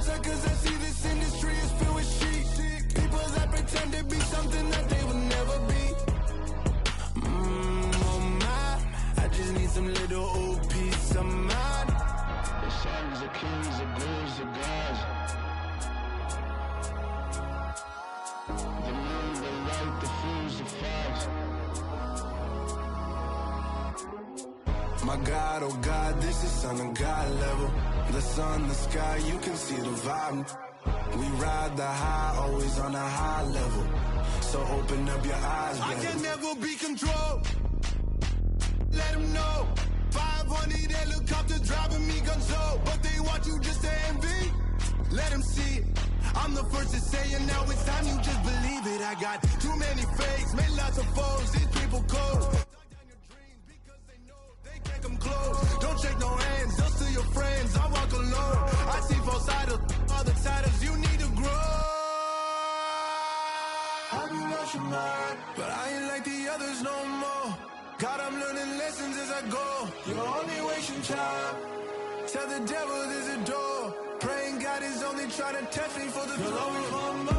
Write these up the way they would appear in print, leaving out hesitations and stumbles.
suckers that see this industry is filled with sheep. People that pretend to be something that they will never be. Oh my, I just need some little old peace of mind. The sons of kings, the ghouls, the gods. The moon, the light, the fools, the fires. My God, oh God, this is son of God level. The sun, the sky, you can see the vibe. We ride the high, always on a high level. So open up your eyes, baby. I can never be controlled. Let them know. 500 helicopters driving me gonzo, but they want you just to envy. Let them see it. I'm the first to say it, now it's time you just believe it. I got too many fakes, made lots of foes. These people cold. Come close. Don't shake no hands, just to your friends. I walk alone. I see both sides, other titles. You need to grow. Have you lost your mind? But I ain't like the others no more. God, I'm learning lessons as I go. You're only wasting time. Tell the devil there's a door. Praying God is only trying to test me for the glory for more.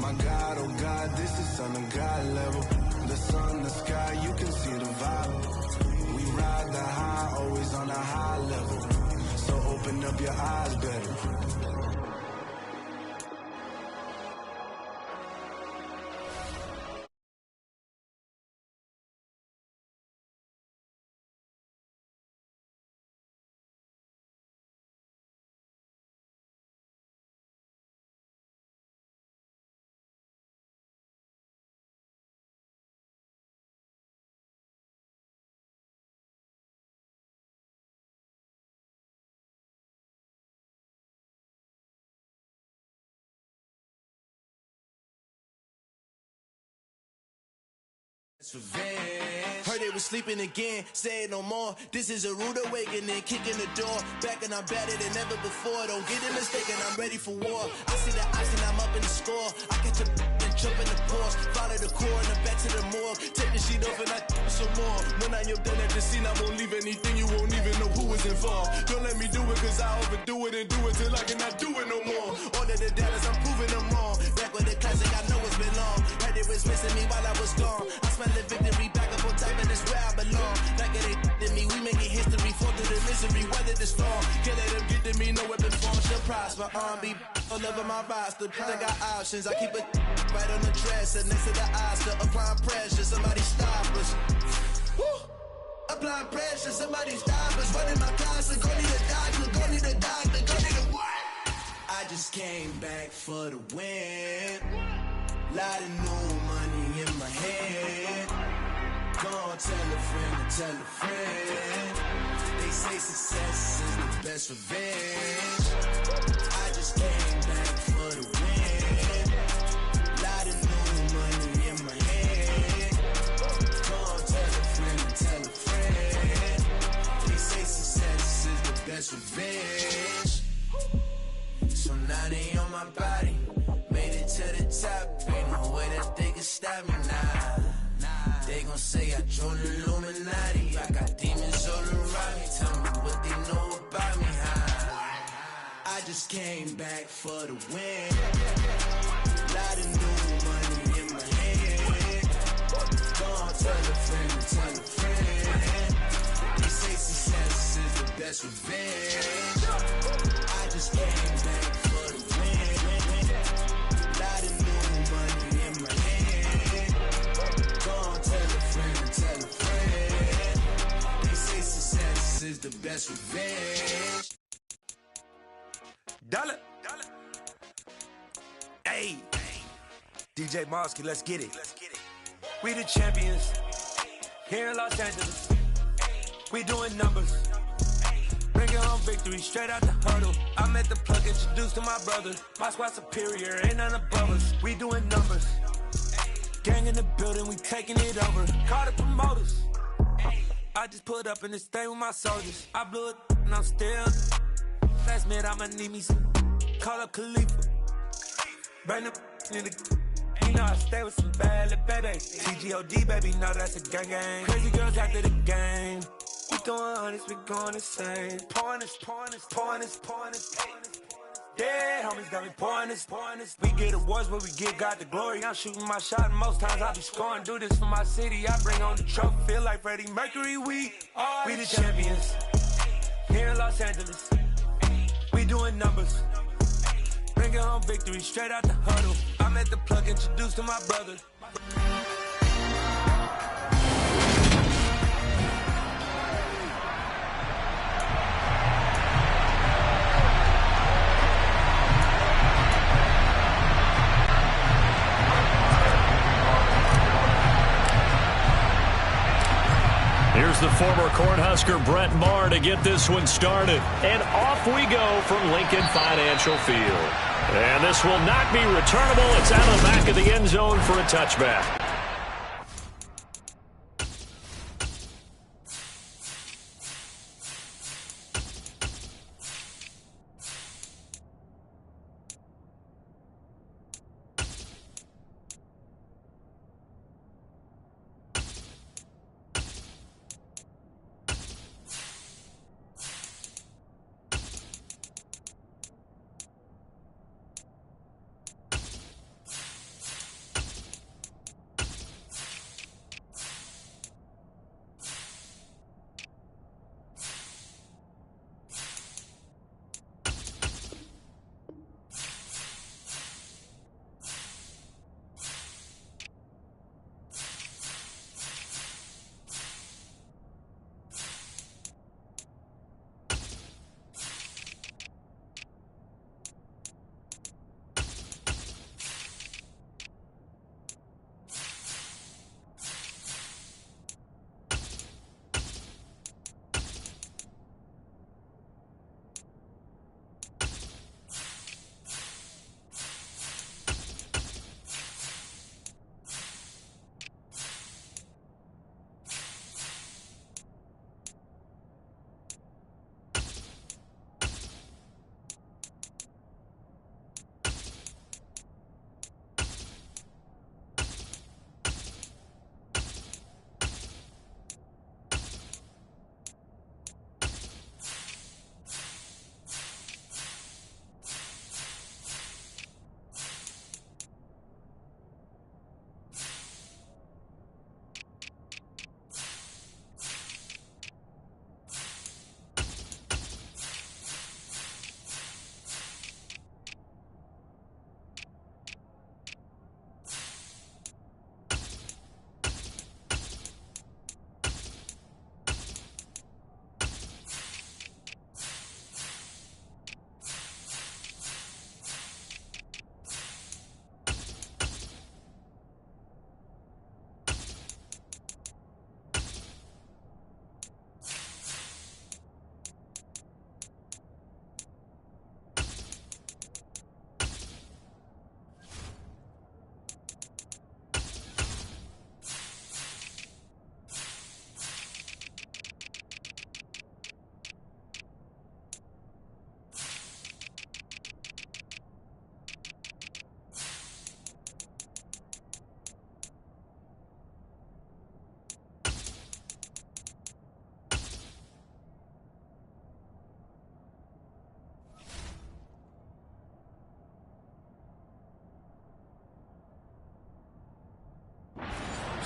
My God, oh God, this is son of God level. The sun, the sky, you can see the vibe. We ride the high, always on a high level. So open up your eyes better. Heard they was sleeping again, say it no more. This is a rude awakening, kicking the door. Back and I'm better than ever before. Don't get it mistaken, I'm ready for war. I see the ice and I'm up in the score. I catch a and jump in the course. Follow the core and then back to the morgue. Take the sheet off and I some more. When I am done at the scene, I won't leave anything. You won't even know who was involved. Don't let me do it cause I overdo it and do it till I cannot do it no more. All of the Dallas, I'm proving them wrong. Back with the classic, I know it's been long. Heard they was missing me while I was gone. I smell the victory back up on top and it's where I belong. Like it ain't to me, we making history. Fall through the misery, weather the storm. Can't let them get to me, no weapon form shall prosper. R&B all over my roster. I got options, I keep it right on the dresser. Next to the Oscar, applying pressure. Somebody stop us. Woo! Applying pressure, somebody stop us. Running my closet, go need a doctor, go need a doctor, go need a what? I just came back for the win. Lot of new money in my hand. Go on, tell a friend and tell a friend. They say success is the best revenge. I just came back for the win. Lot of new money in my hand. Go on, tell a friend and tell a friend. They say success is the best revenge. So now they on my body. Made it to the top. Ain't no way that they can stop me now. They gon' say I joined the Illuminati. I got demons all around me. Tell me what they know about me, huh? I just came back for the win. Lot of new money in my hand. Go on, tell a friend and tell a friend. They say success is the best revenge. I just came back for the win. Lot of new money in my hand. Go on, tell a friend and tell a friend. They say success is the best revenge. Dollar. Hey. DJ Mosky, let's get it. We the champions. Here in Los Angeles. We doing numbers. Bringing home victory straight out the huddle. I'm at the plug, introduced to my brother. My squad superior, ain't none above us. We doing numbers. Gang in the building, we taking it over. Call the promoters. I just put up in this thing with my soldiers. I blew it and I'm still. Last minute I'ma need me some. Call up Khalifa. Bring the You know I stay with some bad little baby. TGOD, baby, know that's a gang gang. Crazy girls after the game. We doing hundreds, we going insane. Pouring this. Dead homies got me pouring this. We get awards, but we give God the glory. I'm shooting my shot, and most times I be scoring. Do this for my city, I bring on the trophy. Feel like Freddie Mercury, we the champions. Here in Los Angeles, we doing numbers. Bringing home victory straight out the huddle. I'm at the plug, introduced to my brother. Here's the former Cornhusker Brett Maher to get this one started. And off we go from Lincoln Financial Field. And this will not be returnable. It's out of the back of the end zone for a touchback.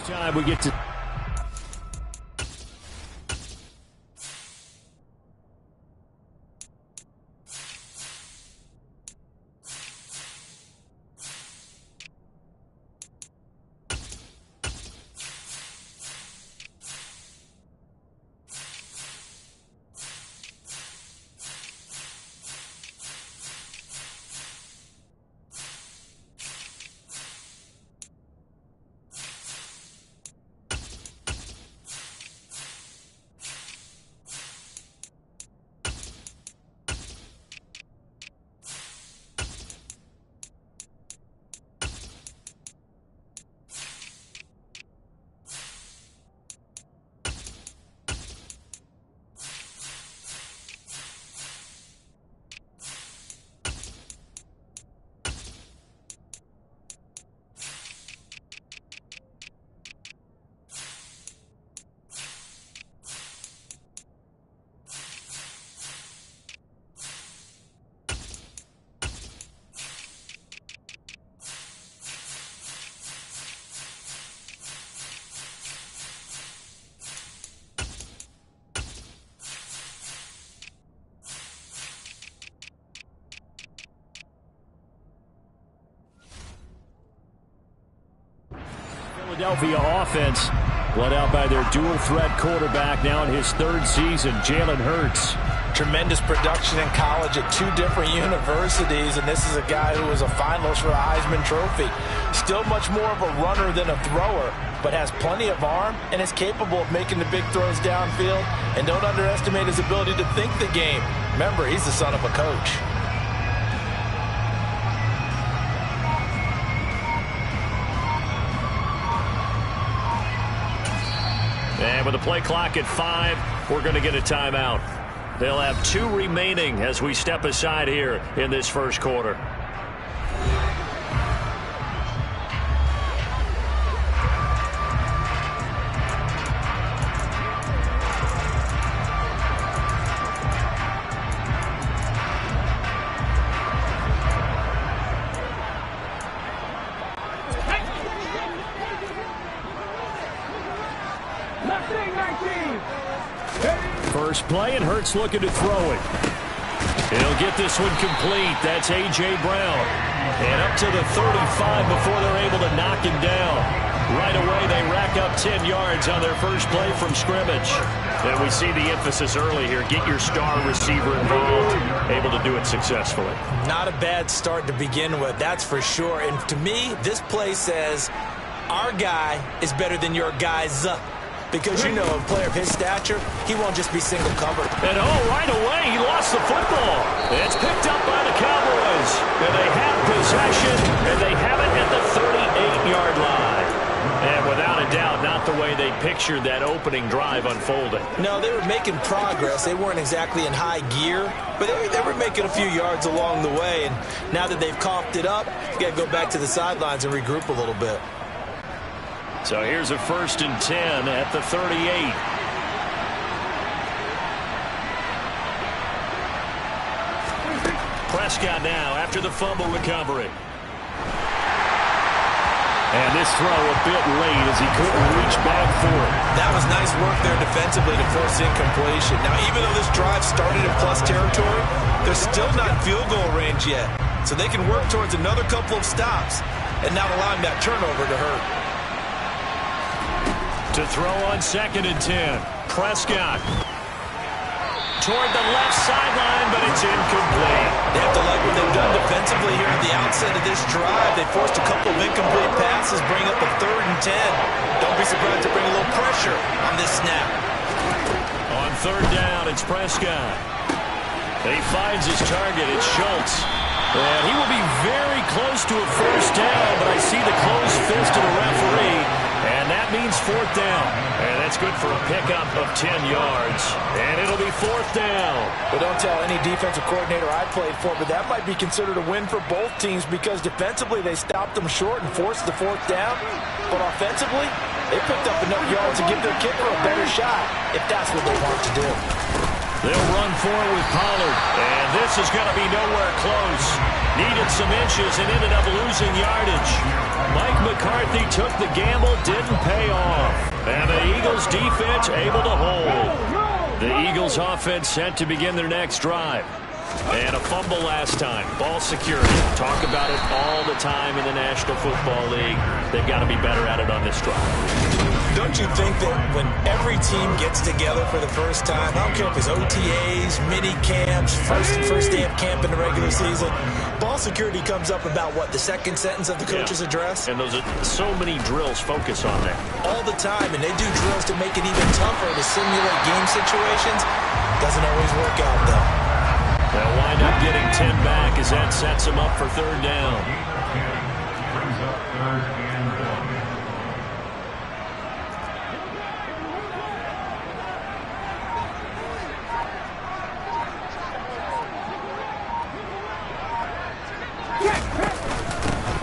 Time we get to Philadelphia offense led out by their dual-threat quarterback now in his third season, Jalen Hurts. Tremendous production in college at 2 different universities, and this is a guy who was a finalist for the Heisman Trophy. Still much more of a runner than a thrower, but has plenty of arm and is capable of making the big throws downfield. And don't underestimate his ability to think the game. Remember, he's the son of a coach. And with the play clock at 5, we're going to get a timeout. They'll have 2 remaining as we step aside here in this first quarter. First play, and Hurts looking to throw it. He'll get this one complete. That's A.J. Brown. And up to the 35 before they're able to knock him down. Right away, they rack up 10 yards on their first play from scrimmage. And we see the emphasis early here. Get your star receiver involved. Able to do it successfully. Not a bad start to begin with, that's for sure. And to me, this play says, our guy is better than your guy's. Because, you know, a player of his stature, he won't just be single covered. And, right away, he lost the football. It's picked up by the Cowboys. And they have possession, and they have it at the 38-yard line. And without a doubt, not the way they pictured that opening drive unfolding. No, they were making progress. They weren't exactly in high gear, but they were making a few yards along the way. And now that they've coughed it up, you got to go back to the sidelines and regroup a little bit. So here's a 1st and 10 at the 38. Prescott now after the fumble recovery. And this throw a bit late as he couldn't reach back for it. That was nice work there defensively to force incompletion. Now, even though this drive started in plus territory, they're still not in field goal range yet. So they can work towards another couple of stops and not allowing that turnover to hurt. To throw on 2nd and 10. Prescott. Toward the left sideline, but it's incomplete. They have to like what they've done defensively here at the outset of this drive. They forced a couple of incomplete passes, bring up a 3rd and 10. Don't be surprised to bring a little pressure on this snap. On 3rd down, it's Prescott. He finds his target. It's Schultz. And he will be very close to a 1st down, but I see the closed fist of the referee. And that means 4th down. And that's good for a pickup of 10 yards. And it'll be 4th down. Well, don't tell any defensive coordinator I played for, but that might be considered a win for both teams because defensively they stopped them short and forced the 4th down. But offensively, they picked up enough yards to give their kicker a better shot if that's what they want to do. They'll run for it with Pollard. And this is going to be nowhere close. Needed some inches and ended up losing yardage. Mike McCarthy took the gamble, didn't pay off. And the Eagles defense able to hold. The Eagles offense set to begin their next drive. And a fumble last time. Ball security. Talk about it all the time in the National Football League. They've got to be better at it on this drive. Don't you think that when every team gets together for the first time, I don't care if it's OTAs, mini camps, first day of camp in the regular season, ball security comes up about what, the 2nd sentence of the coach's address? And those are so many drills focus on that. All the time, and they do drills to make it even tougher to simulate game situations. Doesn't always work out, though. They'll wind up getting 10 back as that sets them up for 3rd down. Brings up 3rd and 1.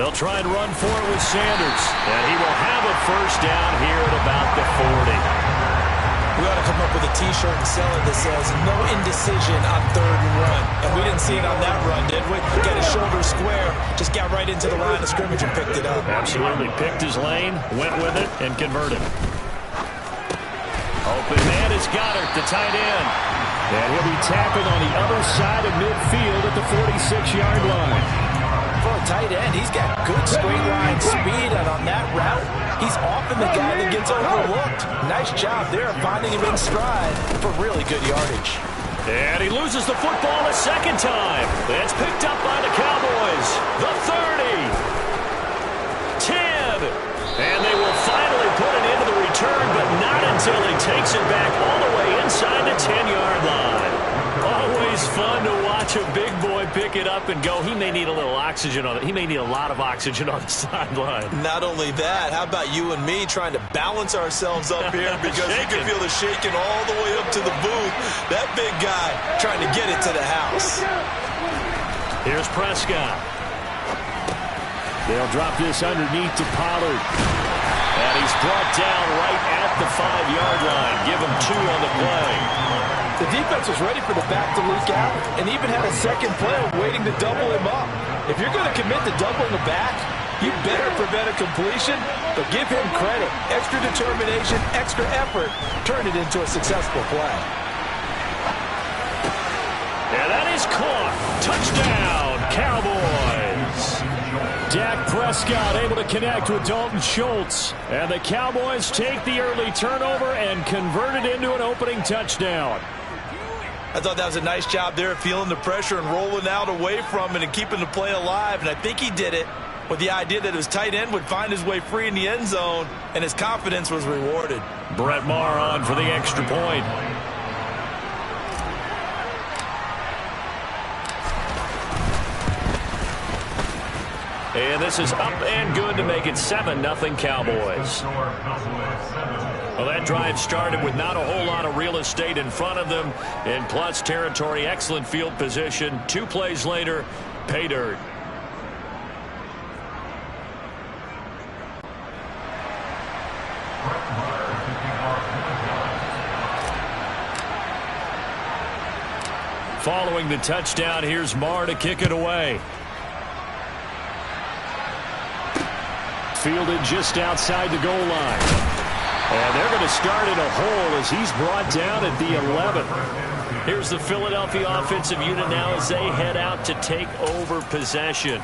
They'll try and run for it with Sanders. And he will have a 1st down here at about the 40. We ought to come up with a T-shirt and sell it that says, no indecision on 3rd and 1. And we didn't see it on that run, did we? Got his shoulder square, just got right into the line of scrimmage and picked it up. Absolutely. Picked his lane, went with it, and converted. Open man is Goddard, the tight end. And he'll be tackled on the other side of midfield at the 46-yard line. For a tight end, he's got good straight line speed, and on that route, He's often the guy that gets overlooked. Nice job there of finding him in stride for really good yardage. And he loses the football a second time. It's picked up by the Cowboys. The 30. 10. And they will finally put it into the return, but not until he takes it back all the way inside the 10-yard line. Always fun to watch a big boy pick it up and go. He may need a little oxygen on it. He may need a lot of oxygen on the sideline. Not only that, how about you and me trying to balance ourselves up here because you can feel the shaking all the way up to the booth. That big guy trying to get it to the house. Here's Prescott. They'll drop this underneath to Pollard. And he's brought down right at the 5-yard line. Give him 2 on the play. The defense was ready for the back to leak out and even had a second player waiting to double him up. If you're going to commit to doubling the back, you better prevent a completion, but give him credit. Extra determination, extra effort, turn it into a successful play. And that is caught. Touchdown, Cowboys. Dak Prescott able to connect with Dalton Schultz. And the Cowboys take the early turnover and convert it into an opening touchdown. I thought that was a nice job there, feeling the pressure and rolling out away from it and keeping the play alive. And I think he did it with the idea that his tight end would find his way free in the end zone, and his confidence was rewarded. Brett Maher on for the extra point. And this is up and good to make it 7-0 Cowboys. Well, that drive started with not a whole lot of real estate in front of them. In plus territory, excellent field position. 2 plays later, pay dirt. Following the touchdown, here's Maher to kick it away. Fielded just outside the goal line. And they're going to start in a hole as he's brought down at the 11. Here's the Philadelphia offensive unit now as they head out to take over possession.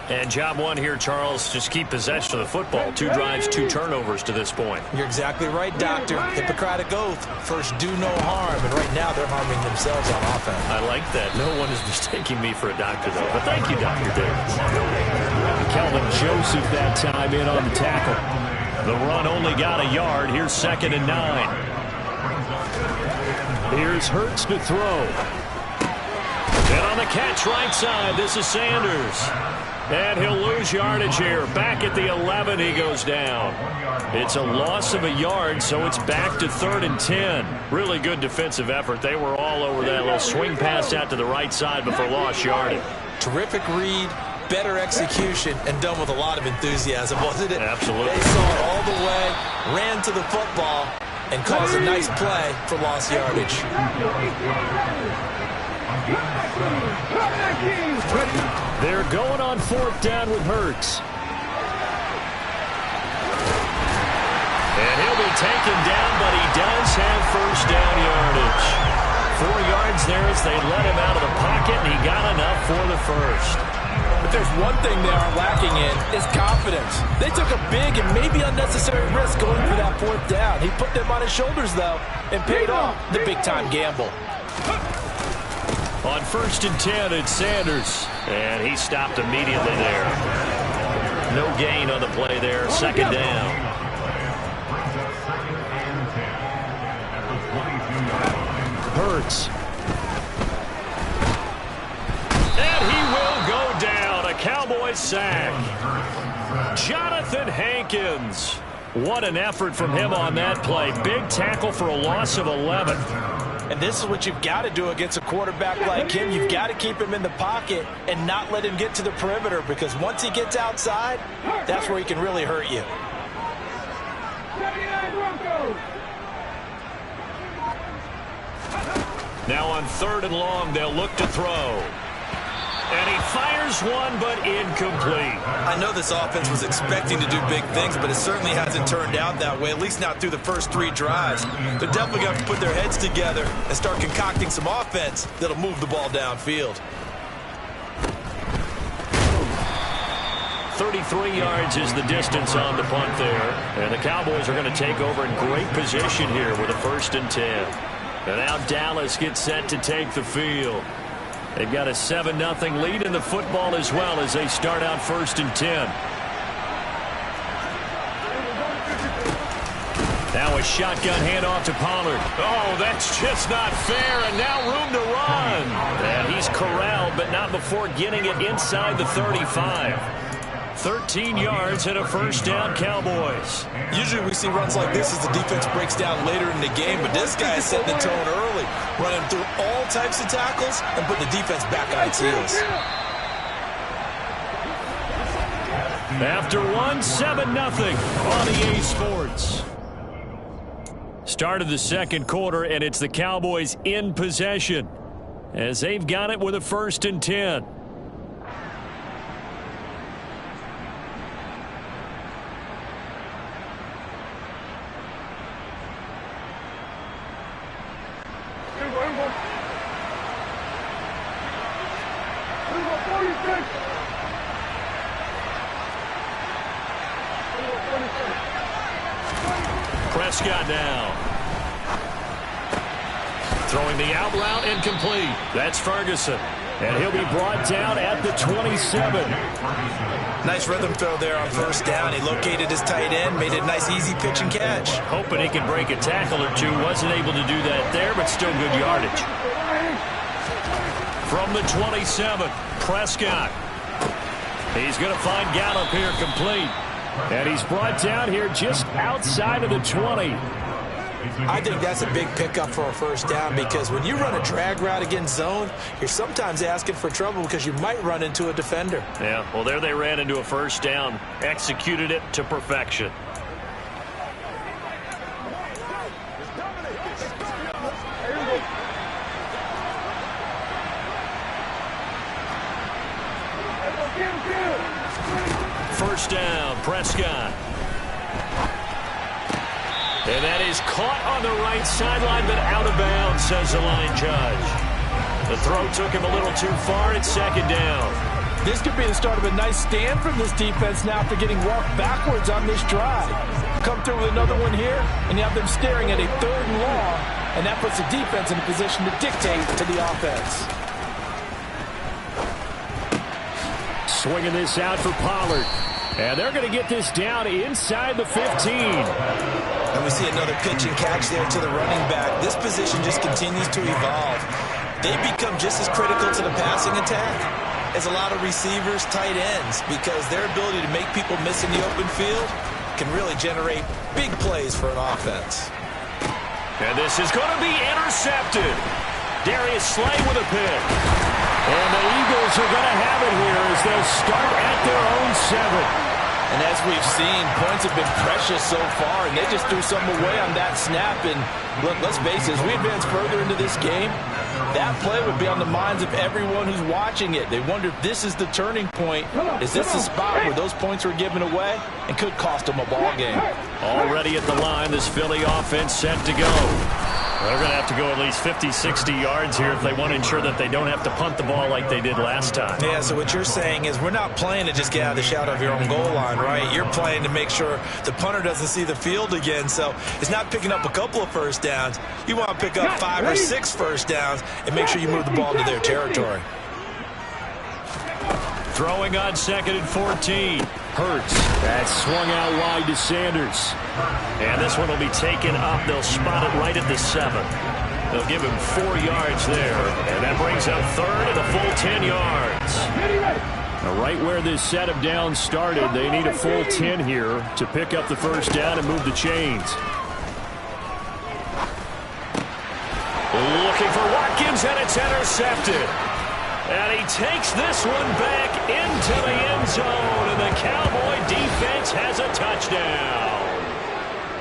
And job one here, Charles, just keep possession of the football. 2 drives, 2 turnovers to this point. You're exactly right, Doctor. Hippocratic oath. First, do no harm. And right now, they're harming themselves on offense. I like that. No one is mistaking me for a doctor, though. But thank you, Dr. Davis. Kelvin Joseph that time in on the tackle. The run only got a yard. Here's 2nd and 9. Here's Hurts to throw. And on the catch right side, this is Sanders. And he'll lose yardage here. Back at the 11, he goes down. It's a loss of a yard, so it's back to 3rd and 10. Really good defensive effort. They were all over that little swing pass out to the right side before lost yardage. Terrific read, better execution, and done with a lot of enthusiasm, wasn't it? Absolutely. They saw it all the way, ran to the football, and caused a nice play for lost yardage. They're going on 4th down with Hurts. And he'll be taken down, but he does have 1st down yardage. 4 yards there as they let him out of the pocket, and he got enough for the 1st. But there's one thing they are lacking in is confidence. They took a big and maybe unnecessary risk going for that 4th down. He put them on his shoulders, though, and paid off the big-time gamble. On 1st and 10, it's Sanders. And he stopped immediately there. No gain on the play there. 2nd down. Hurts. And he will go down. A Cowboys sack. Jonathan Hankins. What an effort from him on that play. Big tackle for a loss of 11. And this is what you've got to do against a quarterback like him. You've got to keep him in the pocket and not let him get to the perimeter, because once he gets outside, that's where he can really hurt you. Now on 3rd and long, they'll look to throw. And he fires one, but incomplete. I know this offense was expecting to do big things, but it certainly hasn't turned out that way, at least not through the first 3 drives. They're definitely going to put their heads together and start concocting some offense that'll move the ball downfield. 33 yards is the distance on the punt there. And the Cowboys are going to take over in great position here with a 1st and 10. And now Dallas gets set to take the field. They've got a 7-0 lead in the football as well as they start out 1st and 10. Now a shotgun handoff to Pollard. Oh, that's just not fair, and now room to run. And he's corralled, but not before getting it inside the 35. 13 yards and a 1st down, Cowboys. Usually we see runs like this as the defense breaks down later in the game, but this guy is setting the tone early, running through all types of tackles and putting the defense back on its heels. After one, 7-0 on EA Sports. Start of the 2nd quarter, and it's the Cowboys in possession as they've got it with a 1st and 10. Prescott now. Throwing the out route incomplete. That's Ferguson. And he'll be brought down at the 27. Nice rhythm throw there on 1st down. He located his tight end, made a nice easy pitch and catch. Hoping he could break a tackle or two. Wasn't able to do that there, but still good yardage. From the 27, Prescott. He's going to find Gallup here complete. And he's brought down here just outside of the 20. I think that's a big pickup for a 1st down because when you run a drag route against zone, you're sometimes asking for trouble because you might run into a defender. Yeah, well, there they ran into a 1st down. Executed it to perfection. First down, Prescott. And that is caught on the right sideline, but out of bounds, says the line judge. The throw took him a little too far. It's 2nd down. This could be the start of a nice stand from this defense now after getting walked backwards on this drive. Come through with another one here, and you have them staring at a 3rd and long, and that puts the defense in a position to dictate to the offense. Swinging this out for Pollard. And they're going to get this down inside the 15. And we see another pitch and catch there to the running back. This position just continues to evolve. They become just as critical to the passing attack as a lot of receivers, tight ends, because their ability to make people miss in the open field can really generate big plays for an offense. And this is going to be intercepted. Darius Slay with a pick. And the Eagles are going to have it here as they'll start at their own 7. And as we've seen, points have been precious so far, and they just threw something away on that snap. And look, let's face it, as we advance further into this game, that play would be on the minds of everyone who's watching it. They wonder if this is the turning point. Is this the spot where those points were given away and could cost them a ball game? Already at the line, this Philly offense set to go. They're going to have to go at least 50, 60 yards here if they want to ensure that they don't have to punt the ball like they did last time. Yeah, so what you're saying is we're not playing to just get out of the shadow of your own goal line, right? You're playing to make sure the punter doesn't see the field again. So it's not picking up a couple of 1st downs. You want to pick up 5 or 6 1st downs and make sure you move the ball into their territory. Throwing on 2nd and 14. Hurts. That's swung out wide to Sanders. And this one will be taken up. They'll spot it right at the 7. They'll give him 4 yards there. And that brings up 3rd and a full 10 yards. Now right where this set of downs started, they need a full 10 here to pick up the 1st down and move the chains. Looking for Watkins, and it's intercepted. And he takes this one back into the end zone, and the Cowboy defense has a touchdown.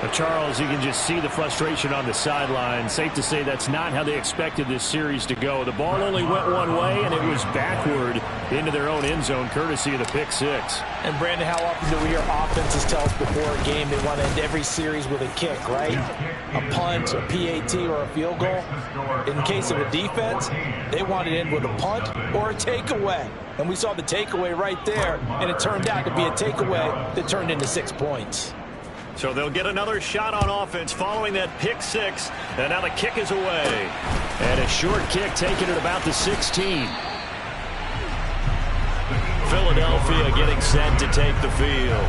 Charles, you can just see the frustration on the sideline. Safe to say that's not how they expected this series to go. The ball only went one way, and it was backward into their own end zone, courtesy of the pick six. And, Brandon, how often do we hear offenses tell us before a game they want to end every series with a kick, right? A punt, a PAT, or a field goal. In case of a defense, they want to end with a punt or a takeaway. And we saw the takeaway right there, and it turned out to be a takeaway that turned into 6 points. So they'll get another shot on offense following that pick six. And now the kick is away. And a short kick taken at about the 16. Philadelphia getting set to take the field.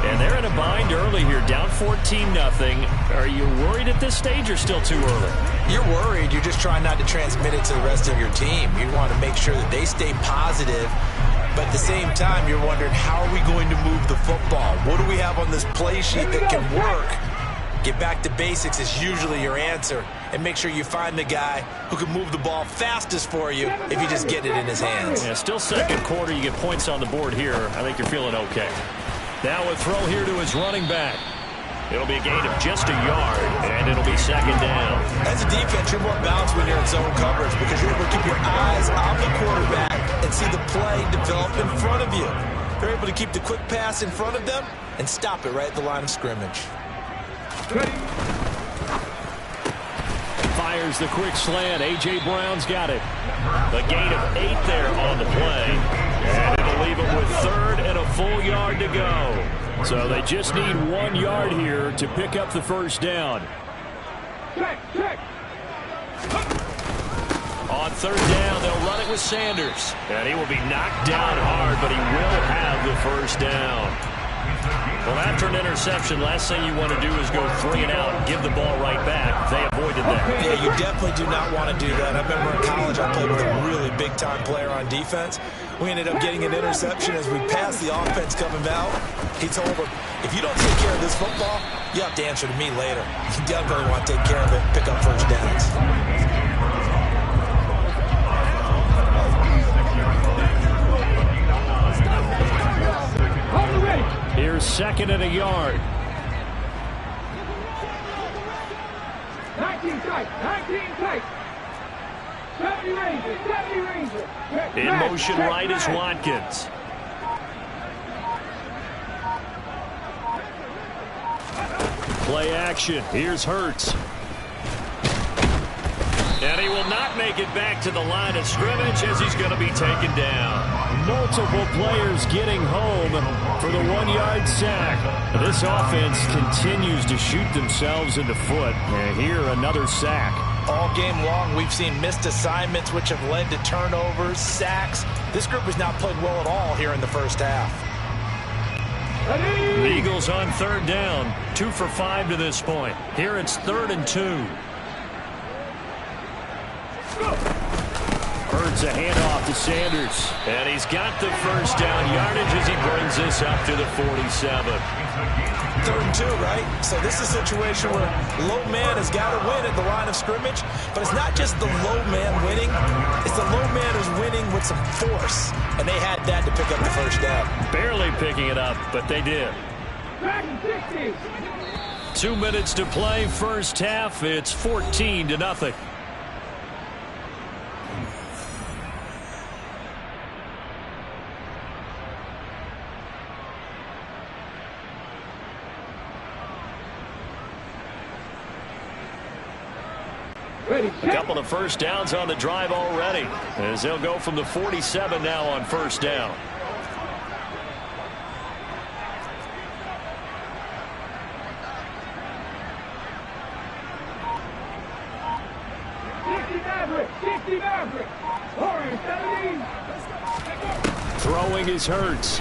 And they're in a bind early here, down 14-0. Are you worried at this stage or still too early? You're worried. You're just trying not to transmit it to the rest of your team. You want to make sure that they stay positive. But at the same time, you're wondering, how are we going to move the football? What do we have on this play sheet that can work? Get back to basics is usually your answer. And make sure you find the guy who can move the ball fastest for you if you just get it in his hands. Yeah, still second quarter. You get points on the board here. I think you're feeling okay. Now a throw here to his running back. It'll be a gain of just a yard, and it'll be second down. As a defense, you're more balanced when you're in zone coverage because you're able to keep your eyes on the quarterback and see the play develop in front of you. You're able to keep the quick pass in front of them and stop it right at the line of scrimmage. Fires the quick slant. A.J. Brown's got it. A gain of 8 there on the play. And it'll leave him with third and a full yard to go. So they just need 1 yard here to pick up the first down. On third down, they'll run it with Sanders. And he will be knocked down hard, but he will have the first down. Well, after an interception, last thing you want to do is go 3 and out and give the ball right back. They avoided that. Yeah, you definitely do not want to do that. I remember in college I played with a really big-time player on defense. We ended up getting an interception as we passed the offense coming out. He told him, if you don't take care of this football, you have to answer to me later. You definitely want to take care of it, pick up first downs. Here's second and a yard. 19 tight, 19 tight. 70 Rangers. In motion right is Watkins. Play action. Here's Hurts. And he will not make it back to the line of scrimmage as he's going to be taken down. Multiple players getting home for the 1-yard sack. This offense continues to shoot themselves in the foot. And here, another sack. All game long, we've seen missed assignments, which have led to turnovers, sacks. This group has not played well at all here in the first half. The Eagles on third down. 2 for 5 to this point. Here it's 3rd and 2. Hurts a handoff to Sanders. And he's got the first down yardage as he brings this up to the 47. 3rd and 2, right? So this is a situation where low man has got to win at the line of scrimmage. But it's not just the low man winning. It's the low man who's winning with some force. And they had that to pick up the first down. Barely picking it up, but they did. 2 minutes to play, first half. It's 14-0. A couple of first downs on the drive already, as they'll go from the 47 now on first down. Throwing is Hurts.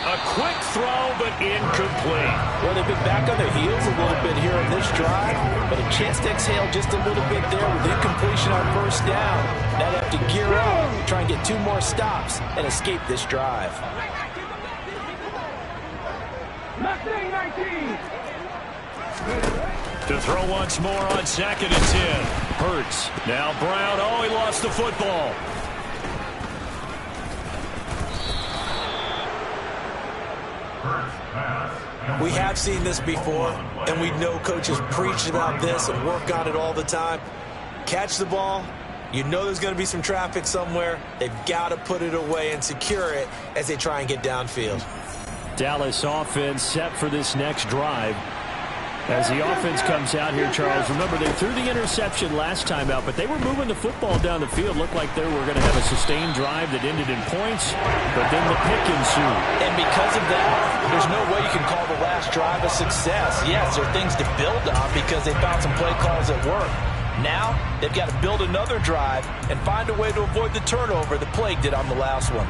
A quick throw, but incomplete. Well, they've been back on their heels a little bit here in this drive, but a chance to exhale just a little bit there with incompletion on first down. Now they have to gear up, try and get 2 more stops, and escape this drive. To throw once more on 2nd and 10. Hurts. Now Brown. Oh, he lost the football. We have seen this before, and we know coaches preach about this and work on it all the time. Catch the ball. You know there's going to be some traffic somewhere. They've got to put it away and secure it as they try and get downfield. Dallas offense set for this next drive. As the offense comes out here, Charles, remember they threw the interception last time out, but they were moving the football down the field. Looked like they were going to have a sustained drive that ended in points, but then the pick ensued. And because of that, there's no way you can call the last drive a success. Yes, there are things to build on because they found some play calls that work. Now, they've got to build another drive and find a way to avoid the turnover the Plague did on the last one.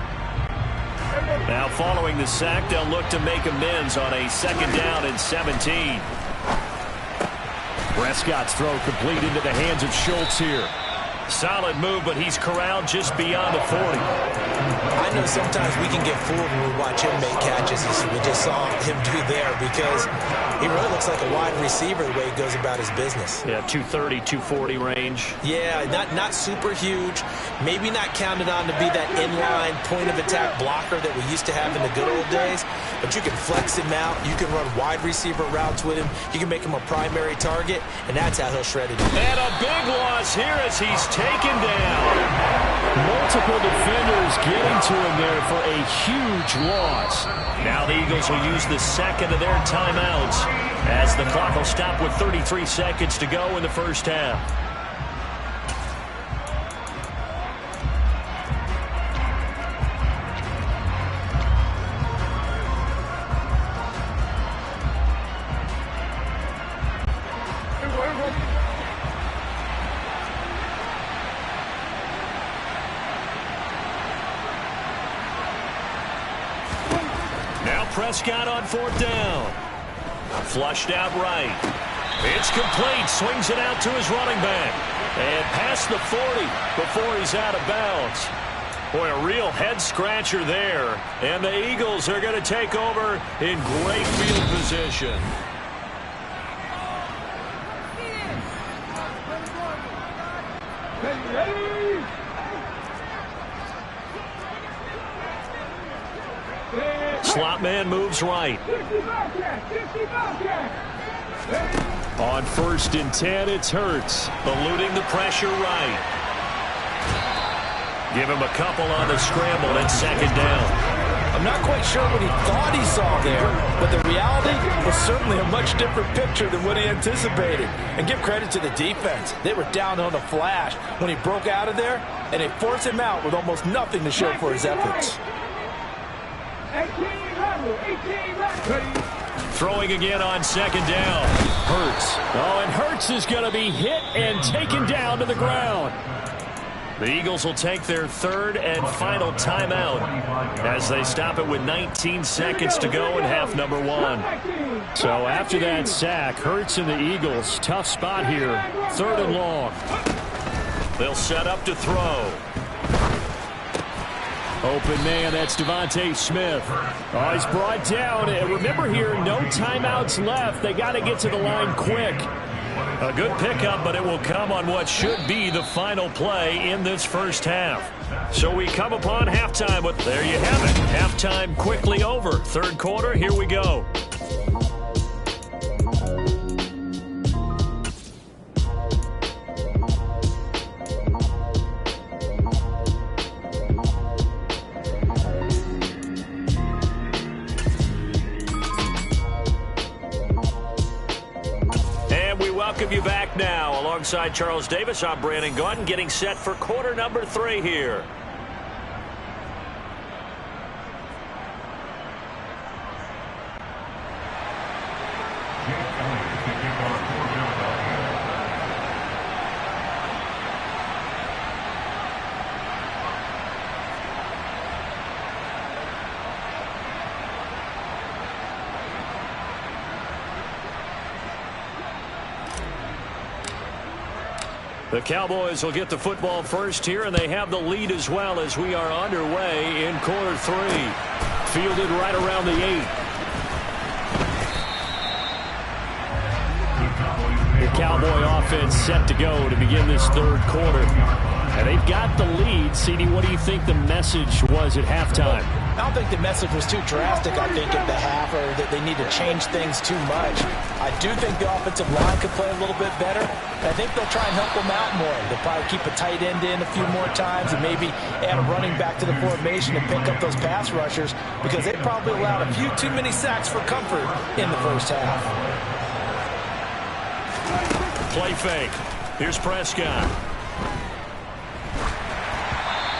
Now, following the sack, they'll look to make amends on a 2nd down and 17. Prescott's throw complete into the hands of Schultz here. Solid move, but he's corralled just beyond the 40. I know sometimes we can get fooled when we watch him make catches, as we just saw him do there, because he really looks like a wide receiver the way he goes about his business. Yeah, 230, 240 range. Yeah, not super huge. Maybe not counted on to be that inline point-of-attack blocker that we used to have in the good old days, but you can flex him out. You can run wide receiver routes with him. You can make him a primary target, and that's how he'll shred it. And a big loss here as he's taken down. Multiple defenders getting to him there for a huge loss. Now the Eagles will use the second of their timeouts as the clock will stop with 33 seconds to go in the first half. Prescott on 4th down. Flushed out right. It's complete. Swings it out to his running back. And past the 40 before he's out of bounds. Boy, a real head-scratcher there. And the Eagles are going to take over in great field position. Slot man moves right. On 1st and 10, it's Hurts. Eluding the pressure right. Give him a couple on the scramble and 2nd down. I'm not quite sure what he thought he saw there, but the reality was certainly a much different picture than what he anticipated. And give credit to the defense. They were down on the flash when he broke out of there, and they forced him out with almost nothing to show for his efforts. Throwing again on 2nd down. Hurts. Oh, and Hurts is going to be hit and taken down to the ground. The Eagles will take their 3rd and final timeout as they stop it with 19 seconds to go in half number 1. So after that sack, Hurts and the Eagles, tough spot here. 3rd and long. They'll set up to throw. Open man, that's Devontae Smith. Oh, he's brought down. And remember here, no timeouts left. They got to get to the line quick. A good pickup, but it will come on what should be the final play in this first half. So we come upon halftime, but there you have it. Halftime quickly over. 3rd quarter, here we go. Welcome you back now. Alongside Charles Davis, I'm Brandon Gaudin, getting set for quarter number 3 here. The Cowboys will get the football first here, and they have the lead as well as we are underway in quarter 3. Fielded right around the 8. The Cowboy offense set to go to begin this 3rd quarter. And they've got the lead. CD, what do you think the message was at halftime? I don't think the message was too drastic, I think, at the half, or that they need to change things too much. I do think the offensive line could play a little bit better. And I think they'll try and help them out more. They'll probably keep a tight end in a few more times and maybe add a running back to the formation and pick up those pass rushers, because they probably allowed a few too many sacks for comfort in the first half. Play fake. Here's Prescott.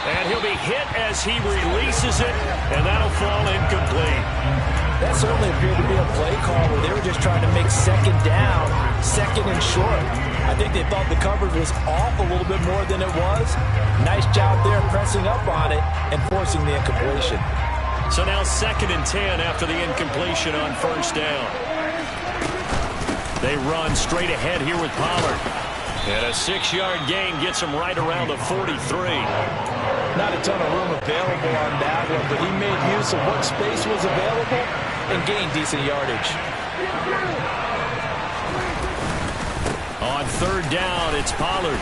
And he'll be hit as he releases it, and that'll fall incomplete. That certainly appeared to be a play call where they were just trying to make second down, second and short. I think they thought the coverage was off a little bit more than it was. Nice job there pressing up on it and forcing the incompletion. So now 2nd and 10 after the incompletion on first down. They run straight ahead here with Pollard. And a 6-yard gain gets him right around the 43. Not a ton of room available on that one, but he made use of what space was available and gained decent yardage. On 3rd down, it's Pollard.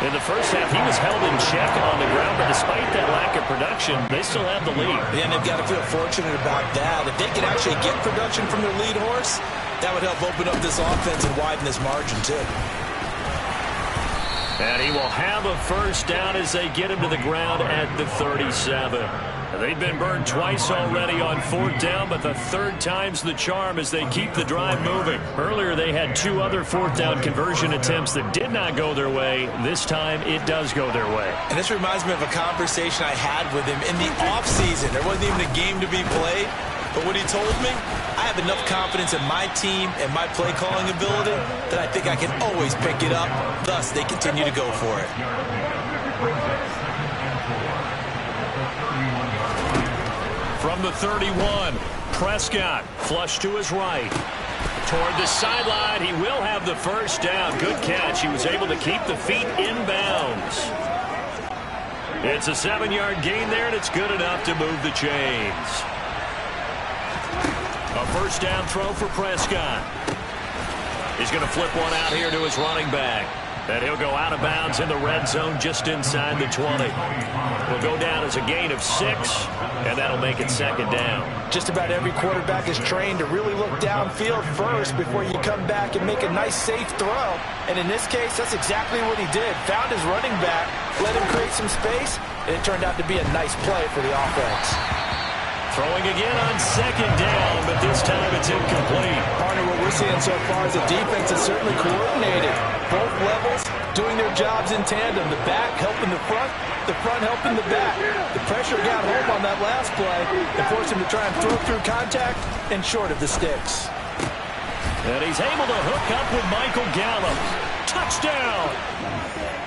In the first half, he was held in check on the ground, but despite that lack of production, they still have the lead. Yeah, and they've got to feel fortunate about that. If they can actually get production from their lead horse, that would help open up this offense and widen this margin, too. And he will have a first down as they get him to the ground at the 37. They've been burned twice already on 4th down, but the 3rd time's the charm as they keep the drive moving. Earlier, they had 2 other 4th down conversion attempts that did not go their way. This time, it does go their way. And this reminds me of a conversation I had with him in the offseason. There wasn't even a game to be played. But what he told me, I have enough confidence in my team and my play calling ability that I think I can always pick it up. Thus, they continue to go for it. From the 31, Prescott flush to his right. Toward the sideline, he will have the first down. Good catch. He was able to keep the feet in bounds. It's a 7-yard gain there, and it's good enough to move the chains. A first down throw for Prescott. He's going to flip one out here to his running back. And he'll go out of bounds in the red zone just inside the 20. Will go down as a gain of 6, and that'll make it 2nd down. Just about every quarterback is trained to really look downfield first before you come back and make a nice, safe throw. And in this case, that's exactly what he did. Found his running back, let him create some space, and it turned out to be a nice play for the offense. Throwing again on 2nd down, but this time it's incomplete. Partner, what we're seeing so far is the defense is certainly coordinated. Both levels doing their jobs in tandem. The back helping the front helping the back. The pressure got home on that last play and forced him to try and throw through contact and short of the sticks. And he's able to hook up with Michael Gallup. Touchdown!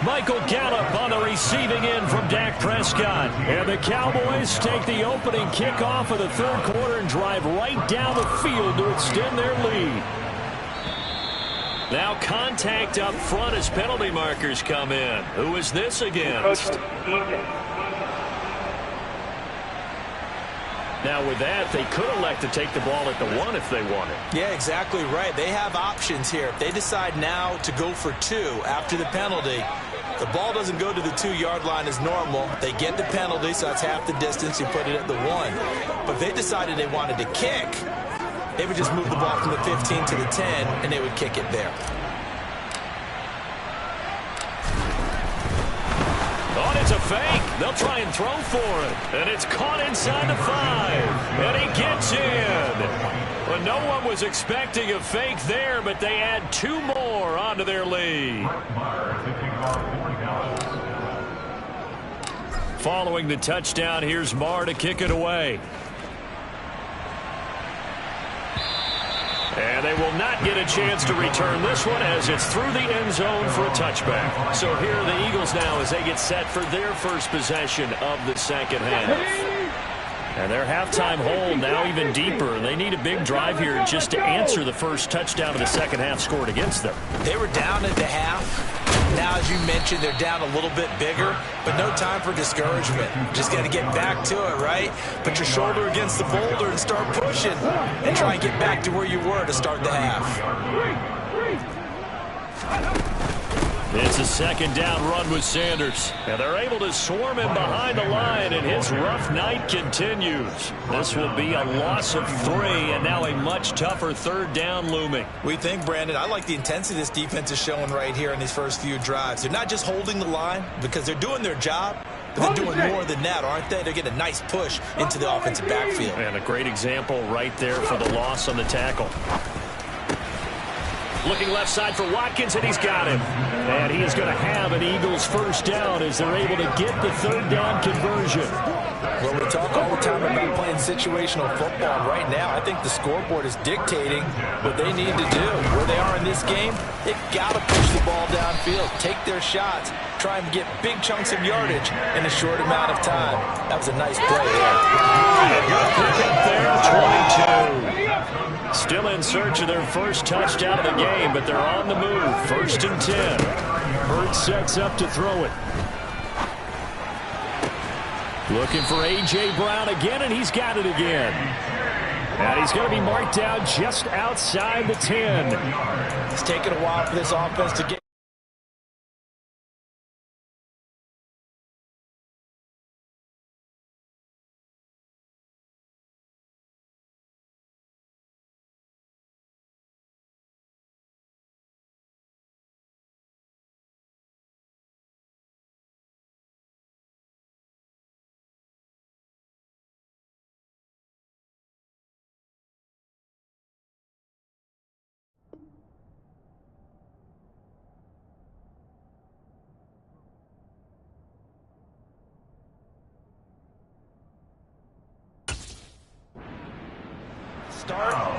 Michael Gallup on the receiving end from Dak Prescott. And the Cowboys take the opening kickoff of the 3rd quarter and drive right down the field to extend their lead. Now contact up front as penalty markers come in. Who is this against? Now with that, they could elect to take the ball at the 1 if they wanted. Yeah, exactly right. They have options here. If they decide now to go for 2 after the penalty, the ball doesn't go to the 2-yard line as normal. They get the penalty, so that's half the distance. You put it at the 1. But if they decided they wanted to kick, they would just move the ball from the 15 to the 10, and they would kick it there. Oh, it's a fake. They'll try and throw for it. And it's caught inside the 5. And he gets in. Well, no one was expecting a fake there, but they add 2 more onto their lead. Following the touchdown, here's Marr to kick it away. And they will not get a chance to return this one as it's through the end zone for a touchback. So here are the Eagles now as they get set for their first possession of the 2nd half. And their halftime hole now even deeper. They need a big drive here just to answer the first touchdown of the 2nd half scored against them. They were down at the half. Now, as you mentioned, they're down a little bit bigger, but no time for discouragement. Just got to get back to it, right? Put your shoulder against the boulder and start pushing and try and get back to where you were to start the half. It's a second down run with Sanders. And they're able to swarm him behind the line, and his rough night continues. This will be a loss of 3, and now a much tougher third down looming. We think, Brandon, I like the intensity this defense is showing right here in these first few drives. They're not just holding the line because they're doing their job, but they're doing more than that, aren't they? They're getting a nice push into the offensive backfield. And a great example right there for the loss on the tackle. Looking left side for Watkins, and he's got him. And he is going to have an Eagles first down as they're able to get the third down conversion. Well, we talk all the time about playing situational football. Right now, I think the scoreboard is dictating what they need to do. Where they are in this game, they've got to push the ball downfield, take their shots, try and get big chunks of yardage in a short amount of time. That was a nice play there. Good pick up there, 22. Still in search of their first touchdown of the game, but they're on the move. 1st and 10. Hurts sets up to throw it. Looking for A.J. Brown again, and he's got it again. And he's going to be marked down just outside the 10. It's taken a while for this offense to get.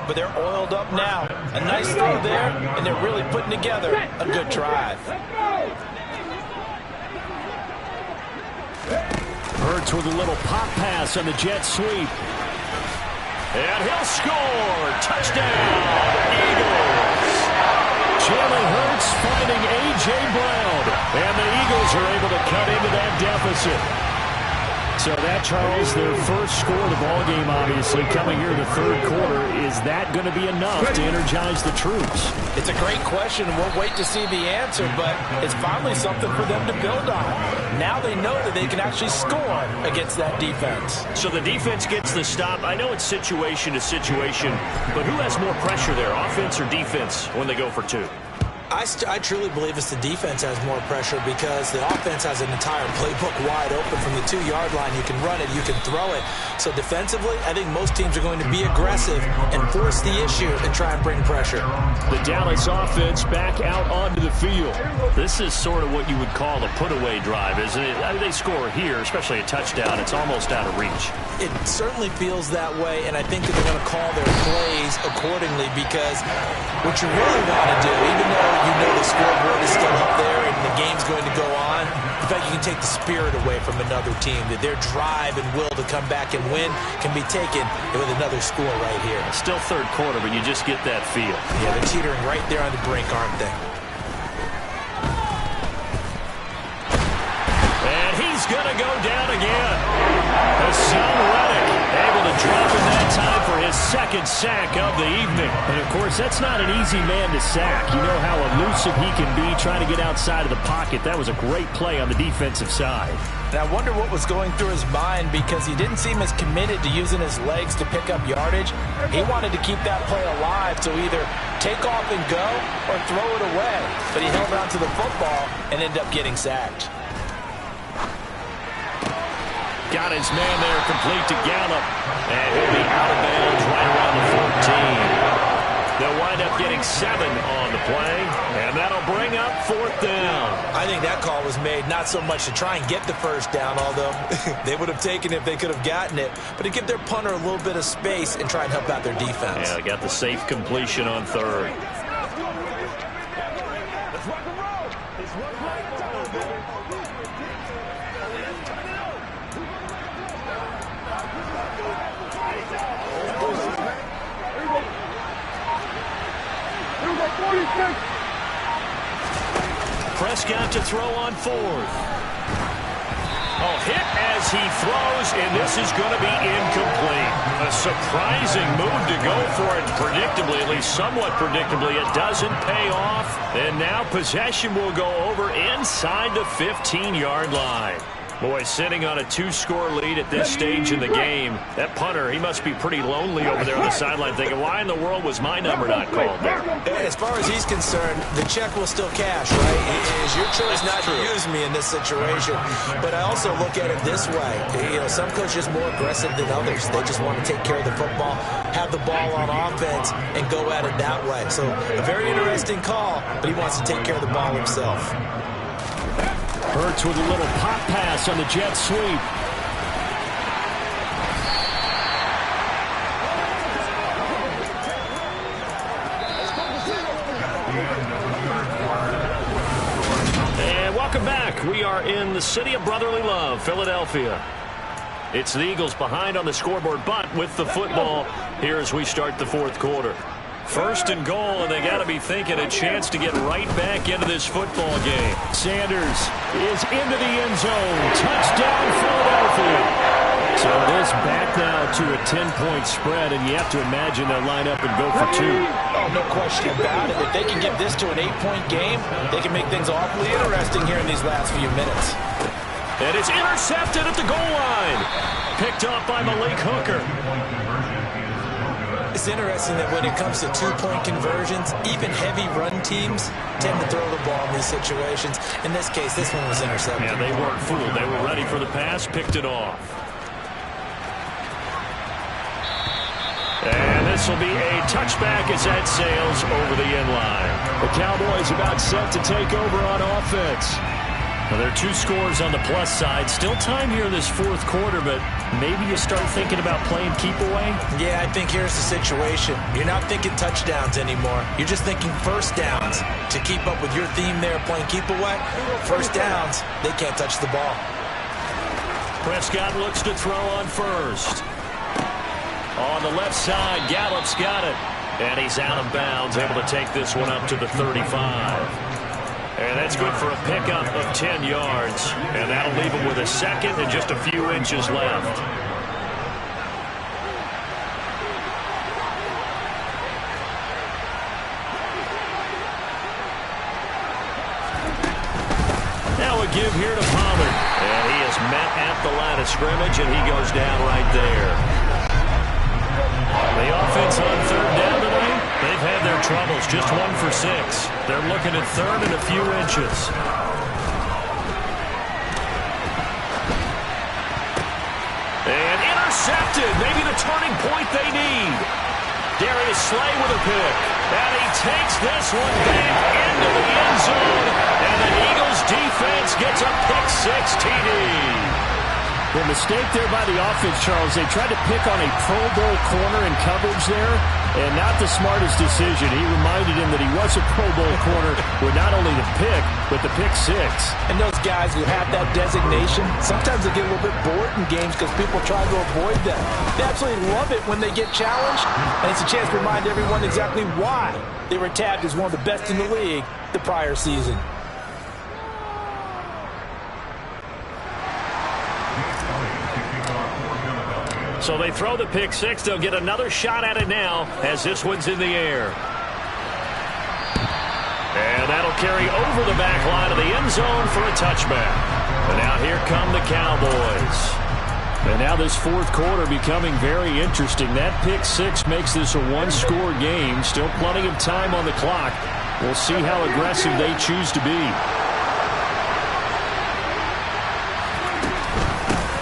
But they're oiled up now. A nice throw there, and they're really putting together a good drive. Hurts with a little pop pass on the jet sweep. And he'll score. Touchdown, Eagles. Jalen Hurts finding A.J. Brown. And the Eagles are able to cut into that deficit. So that, Charles, their first score of the ballgame, obviously, coming here in the third quarter. Is that going to be enough to energize the troops? It's a great question. We'll wait to see the answer, but it's finally something for them to build on. Now they know that they can actually score against that defense. So the defense gets the stop. I know it's situation to situation, but who has more pressure there, offense or defense, when they go for 2? I truly believe it's the defense has more pressure because the offense has an entire playbook wide open from the 2-yard line. You can run it, you can throw it. So defensively, I think most teams are going to be aggressive and force the issue and try and bring pressure. The Dallas offense back out onto the field. This is sort of what you would call a put-away drive, isn't it? I mean, they score here, especially a touchdown. It's almost out of reach. It certainly feels that way, and I think that they're going to call their plays accordingly because what you really want to do, even though you know the scoreboard is still up there and the game's going to go on, in fact, you can take the spirit away from another team, that their drive and will to come back and win can be taken with another score right here. Still third quarter, but you just get that feel. Yeah, they're teetering right there on the brink, aren't they? And he's going to go down again. Hassan Reddick able to drop in that time for his second sack of the evening. And, of course, that's not an easy man to sack. You know how elusive he can be trying to get outside of the pocket. That was a great play on the defensive side. And I wonder what was going through his mind because he didn't seem as committed to using his legs to pick up yardage. He wanted to keep that play alive, so either take off and go or throw it away. But he held on to the football and ended up getting sacked. Got his man there, complete to Gallup. And he'll be out of bounds right around the 14. They'll wind up getting 7 on the play, and that'll bring up 4th down. I think that call was made not so much to try and get the first down, although they would have taken it if they could have gotten it, but to give their punter a little bit of space and try and help out their defense. Yeah, they got the safe completion on 3rd. Prescott to throw on 4th. Oh, hit as as he throws, and this is going to be incomplete. A surprising move to go for it, predictably, at least somewhat predictably. It doesn't pay off, and now possession will go over inside the 15-yard line. Boy, sitting on a 2-score lead at this stage in the game, that punter, he must be pretty lonely over there on the sideline thinking, why in the world was my number not called there? As far as he's concerned, the check will still cash, right? It is your choice not to use me in this situation. But I also look at it this way. You know, some coaches are more aggressive than others. They just want to take care of the football, have the ball on offense, and go at it that way. So a very interesting call, but he wants to take care of the ball himself. Hurts with a little pop pass on the jet sweep. And welcome back. We are in the city of brotherly love, Philadelphia. It's the Eagles behind on the scoreboard, but with the football here as we start the fourth quarter. First and goal, and they got to be thinking a chance to get right back into this football game. Sanders is into the end zone. Touchdown, Philadelphia. So it is back now to a 10-point spread, and you have to imagine they'll line up and go for 2. Oh, no question about it. If they can get this to an 8-point game, they can make things awfully interesting here in these last few minutes. And it's intercepted at the goal line. Picked up by Malik Hooker. It's interesting that when it comes to 2-point conversions, even heavy run teams tend to throw the ball in these situations. In this case, this one was intercepted. Yeah, they weren't fooled. They were ready for the pass, picked it off. And this will be a touchback as that sails over the end line. The Cowboys about set to take over on offense. Well, there are 2 scores on the plus side. Still time here in this fourth quarter, but maybe you start thinking about playing keep away? Yeah, I think here's the situation. You're not thinking touchdowns anymore. You're just thinking first downs. To keep up with your theme there, playing keep away, first downs, they can't touch the ball. Prescott looks to throw on first. On the left side, Gallup's got it. And he's out of bounds, able to take this one up to the 35. And that's good for a pickup of 10 yards. And that'll leave him with a second and just a few inches left. Now a give here to Pollard. And he is met at the line of scrimmage, and he goes down right there. The offense on third down tonight, they've had their troubles, just 1 for 6. They're looking at third and a few inches. And intercepted, maybe the turning point they need. Darius Slay with a pick. And he takes this one back into the end zone. And the Eagles defense gets a pick-6 TD. The mistake there by the offense, Charles, they tried to pick on a Pro Bowl corner in coverage there, and not the smartest decision. He reminded him that he was a Pro Bowl corner with not only the pick, but the pick-6. And those guys who have that designation, sometimes they get a little bit bored in games because people try to avoid them. They absolutely love it when they get challenged, and it's a chance to remind everyone exactly why they were tabbed as one of the best in the league the prior season. So they throw the pick-6. They'll get another shot at it now as this one's in the air. And that'll carry over the back line of the end zone for a touchback. And now here come the Cowboys. And now this fourth quarter becoming very interesting. That pick-6 makes this a 1-score game. Still plenty of time on the clock. We'll see how aggressive they choose to be.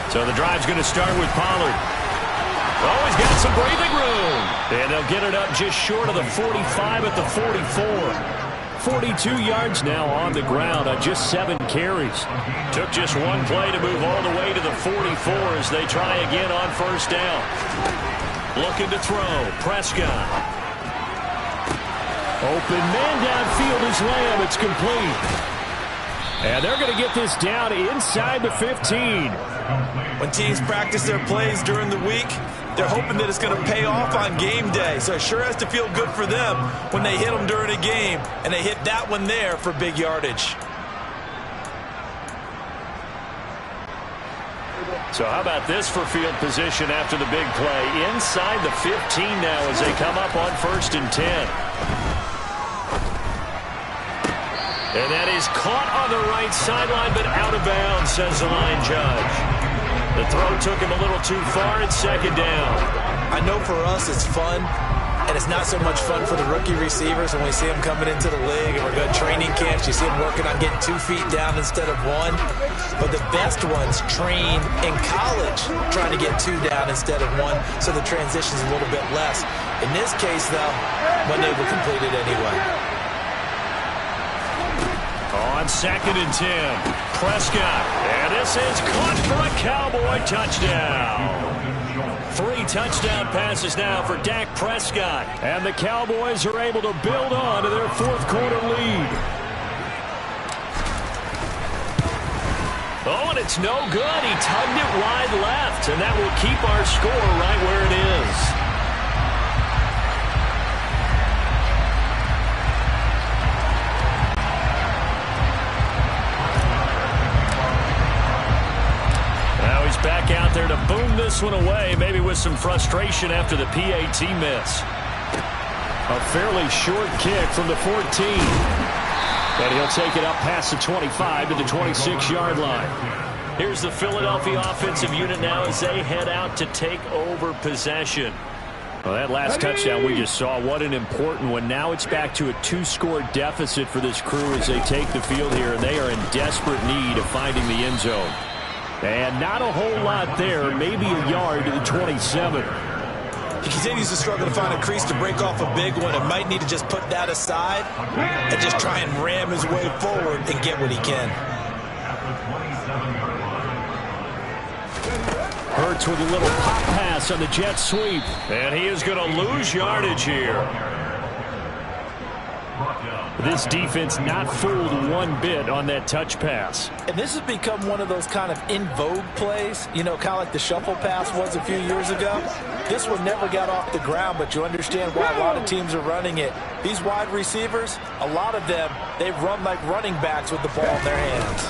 So the drive's going to start with Pollard. Oh, he's got some breathing room. And they'll get it up just short of the 45 at the 44. 42 yards now on the ground on just 7 carries. Took just 1 play to move all the way to the 44 as they try again on first down. Looking to throw. Prescott. Open man downfield is Lamb. It's complete. And they're going to get this down inside the 15. When teams practice their plays during the week, they're hoping that it's going to pay off on game day. So it sure has to feel good for them when they hit them during a game. And they hit that one there for big yardage. So how about this for field position after the big play? Inside the 15 now as they come up on 1st and 10. And that is caught on the right sideline, but out of bounds, says the line judge. The throw took him a little too far at 2nd down. I know for us it's fun, and it's not so much fun for the rookie receivers when we see them coming into the league and we're going to training camps. You see them working on getting 2 feet down instead of 1. But the best ones train in college trying to get 2 down instead of 1, so the transition's a little bit less. In this case, though, when they were completed anyway. On 2nd and 10, Prescott. And this is caught for a Cowboy touchdown. 3 touchdown passes now for Dak Prescott. And the Cowboys are able to build on to their 4th quarter lead. Oh, and it's no good. He tugged it wide left, and that will keep our score right where it is. Back out there to boom this one away, maybe with some frustration after the PAT miss. A fairly short kick from the 14. And he'll take it up past the 25 to the 26-yard line. Here's the Philadelphia offensive unit now as they head out to take over possession. Well, that last touchdown we just saw, what an important one. Now it's back to a 2-score deficit for this crew as they take the field here, and they are in desperate need of finding the end zone. And not a whole lot there, maybe a yard to the 27. He continues to struggle to find a crease to break off a big one and might need to just put that aside and just try and ram his way forward and get what he can. Hurts with a little pop pass on the jet sweep. And he is going to lose yardage here. This defense not fooled one bit on that touch pass. And this has become one of those kind of in vogue plays, you know, kind of like the shuffle pass was a few years ago. This one never got off the ground, but you understand why a lot of teams are running it. These wide receivers, a lot of them, they run like running backs with the ball in their hands.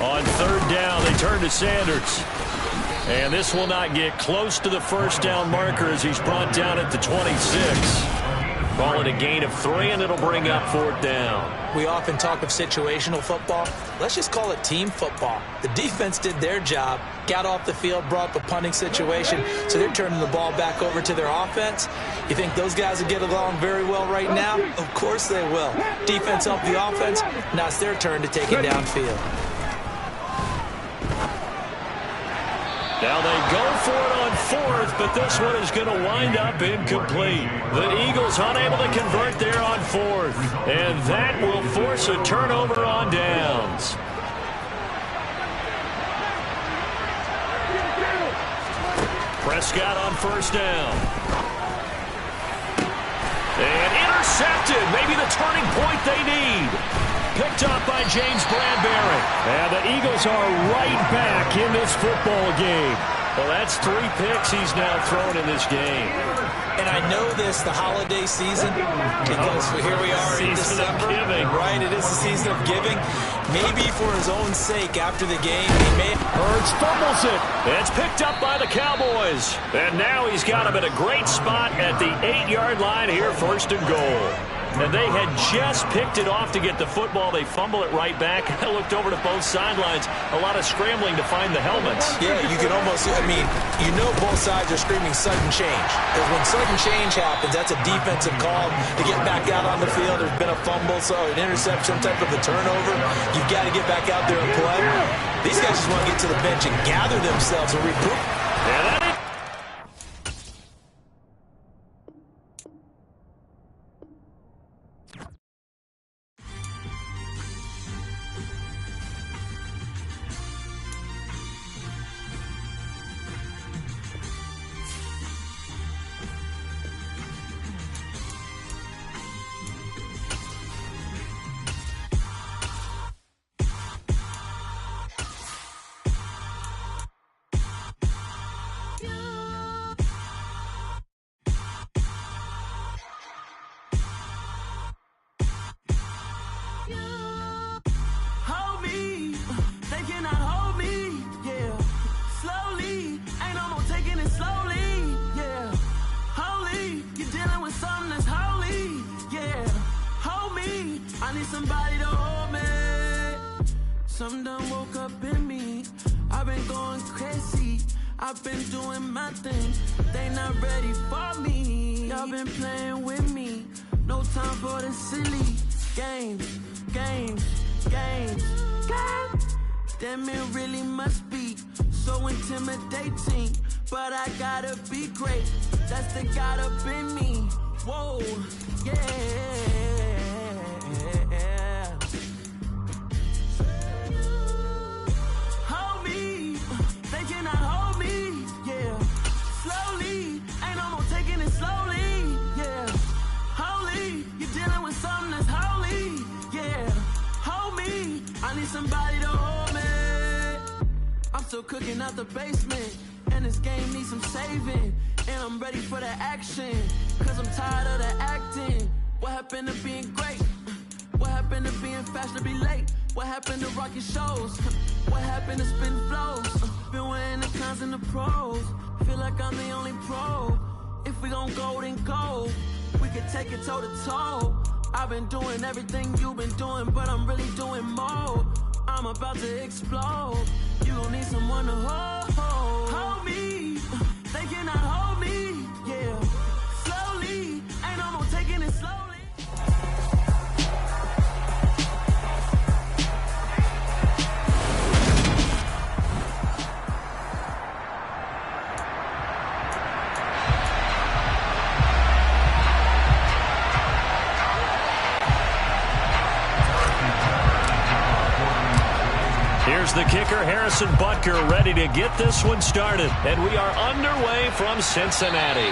On 3rd down, they turn to Sanders. And this will not get close to the 1st down marker as he's brought down at the 26. Call it a gain of 3, and it'll bring up 4th down. We often talk of situational football. Let's just call it team football. The defense did their job, got off the field, brought up a punting situation, so they're turning the ball back over to their offense. You think those guys will get along very well right now? Of course they will. Defense helped the offense. Now it's their turn to take it downfield. Now they go for it on 4th, but this one is going to wind up incomplete. The Eagles unable to convert there on 4th, and that will force a turnover on downs. Prescott on 1st down. And intercepted, maybe the turning point they need. Picked up by James Bradbury. And the Eagles are right back in this football game. Well, that's 3 picks he's now thrown in this game. And I know this, the holiday season, because here we are in December. Right, it is the season of giving. Maybe for his own sake after the game, he may... Hurts fumbles it. It's picked up by the Cowboys. And now he's got him at a great spot at the 8-yard line here, 1st and goal. And they had just picked it off to get the football. They fumble it right back. I looked over to both sidelines. A lot of scrambling to find the helmets. Yeah, you can almost, I mean, you know both sides are screaming sudden change. Because when sudden change happens, that's a defensive call to get back out on the field. There's been a fumble, so an interception, some type of a turnover. You've got to get back out there and play. These guys just want to get to the bench and gather themselves and regroup. Yeah, that is. somebody to hold me. Something done woke up in me. I've been going crazy. I've been doing my thing. They not ready for me. Y'all been playing with me. No time for the silly games. Damn, it really must be so intimidating. But I gotta be great. That's the God up in me. Whoa, yeah. Hold me, they cannot hold me, yeah. Slowly, ain't no more taking it slowly, yeah. Holy, you're dealing with something that's holy, yeah. Hold me, I need somebody to hold me. I'm still cooking out the basement, and this game needs some saving. And I'm ready for the action, cause I'm tired of the acting. What happened to being great? What happened to being fashionably late? What happened to rocking shows? What happened to spin flows? Been wearing the cons and the pros. Feel like I'm the only pro. If we gon' go, then go. We could take it toe to toe. I've been doing everything you've been doing, but I'm really doing more. I'm about to explode. You gon' need someone to hold me. They cannot hold me, yeah. Slowly, ain't no more taking it slowly. Here's the kicker, Harrison Butker, ready to get this one started. And we are underway from Cincinnati.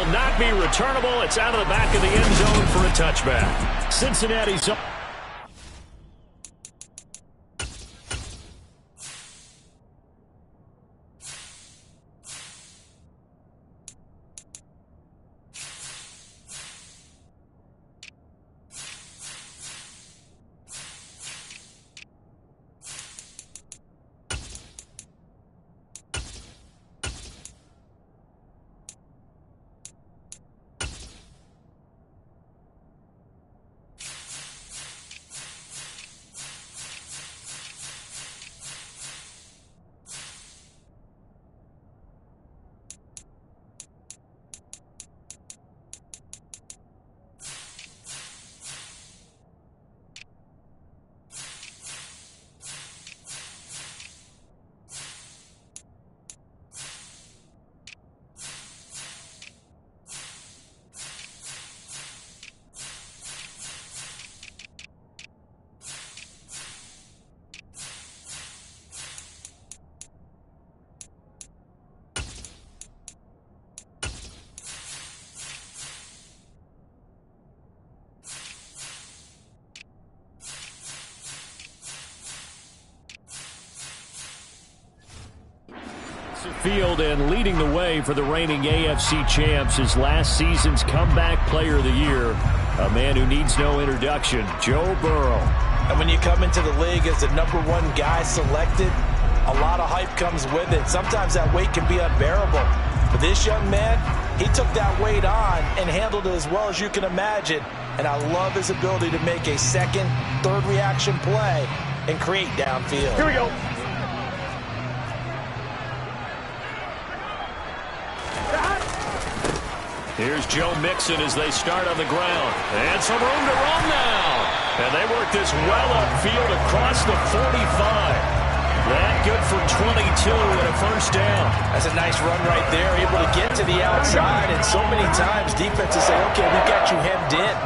will not be returnable. It's out of the back of the end zone for a touchback. Cincinnati's up. Field and leading the way for the reigning AFC champs is last season's comeback player of the year, a man who needs no introduction, Joe Burrow. And when you come into the league as the #1 guy selected, a lot of hype comes with it. Sometimes that weight can be unbearable. But this young man, he took that weight on and handled it as well as you can imagine. And I love his ability to make a second, third reaction play and create downfield. Here we go. Here's Joe Mixon as they start on the ground. And some room to run now. And they work this well upfield across the 45. That good for 22 and a first down. That's a nice run right there, able to get to the outside. And so many times defenses say, okay, we got you hemmed in.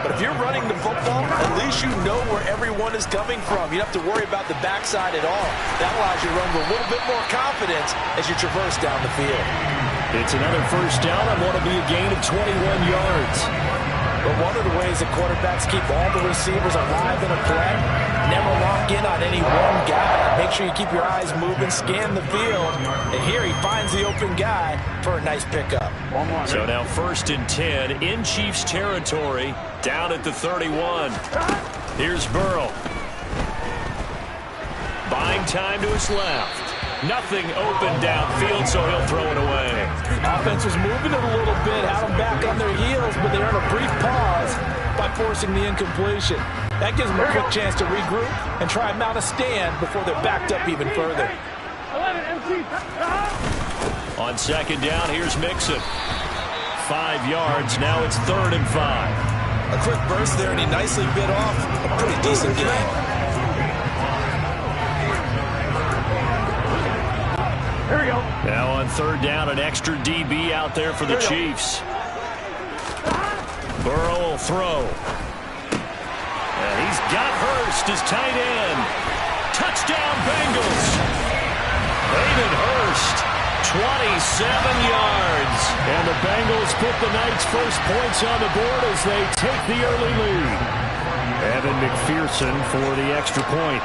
But if you're running the football, at least you know where everyone is coming from. You don't have to worry about the backside at all. That allows you to run with a little bit more confidence as you traverse down the field. It's another first down on what will be a gain of 21 yards. But one of the ways that quarterbacks keep all the receivers alive in a play, never lock in on any one guy. Make sure you keep your eyes moving, scan the field. And here he finds the open guy for a nice pickup. So now 1st and 10 in Chiefs territory, down at the 31. Here's Burrow. Buying time to his left. Nothing open downfield, so he'll throw it away. Offense was moving it a little bit, had them back on their heels, but they're in a brief pause by forcing the incompletion. That gives them a quick chance to regroup and try and mount a stand before they're backed up even further. On second down, here's Mixon. 5 yards, now it's 3rd and 5. A quick burst there, and he nicely bit off a pretty decent game. Here we go. Now on 3rd down, an extra DB out there for the Chiefs. Burrow will throw. And he's got Hurst as tight end. Touchdown Bengals. Hayden Hurst, 27 yards. And the Bengals put the night's first points on the board as they take the early lead. Evan McPherson for the extra point.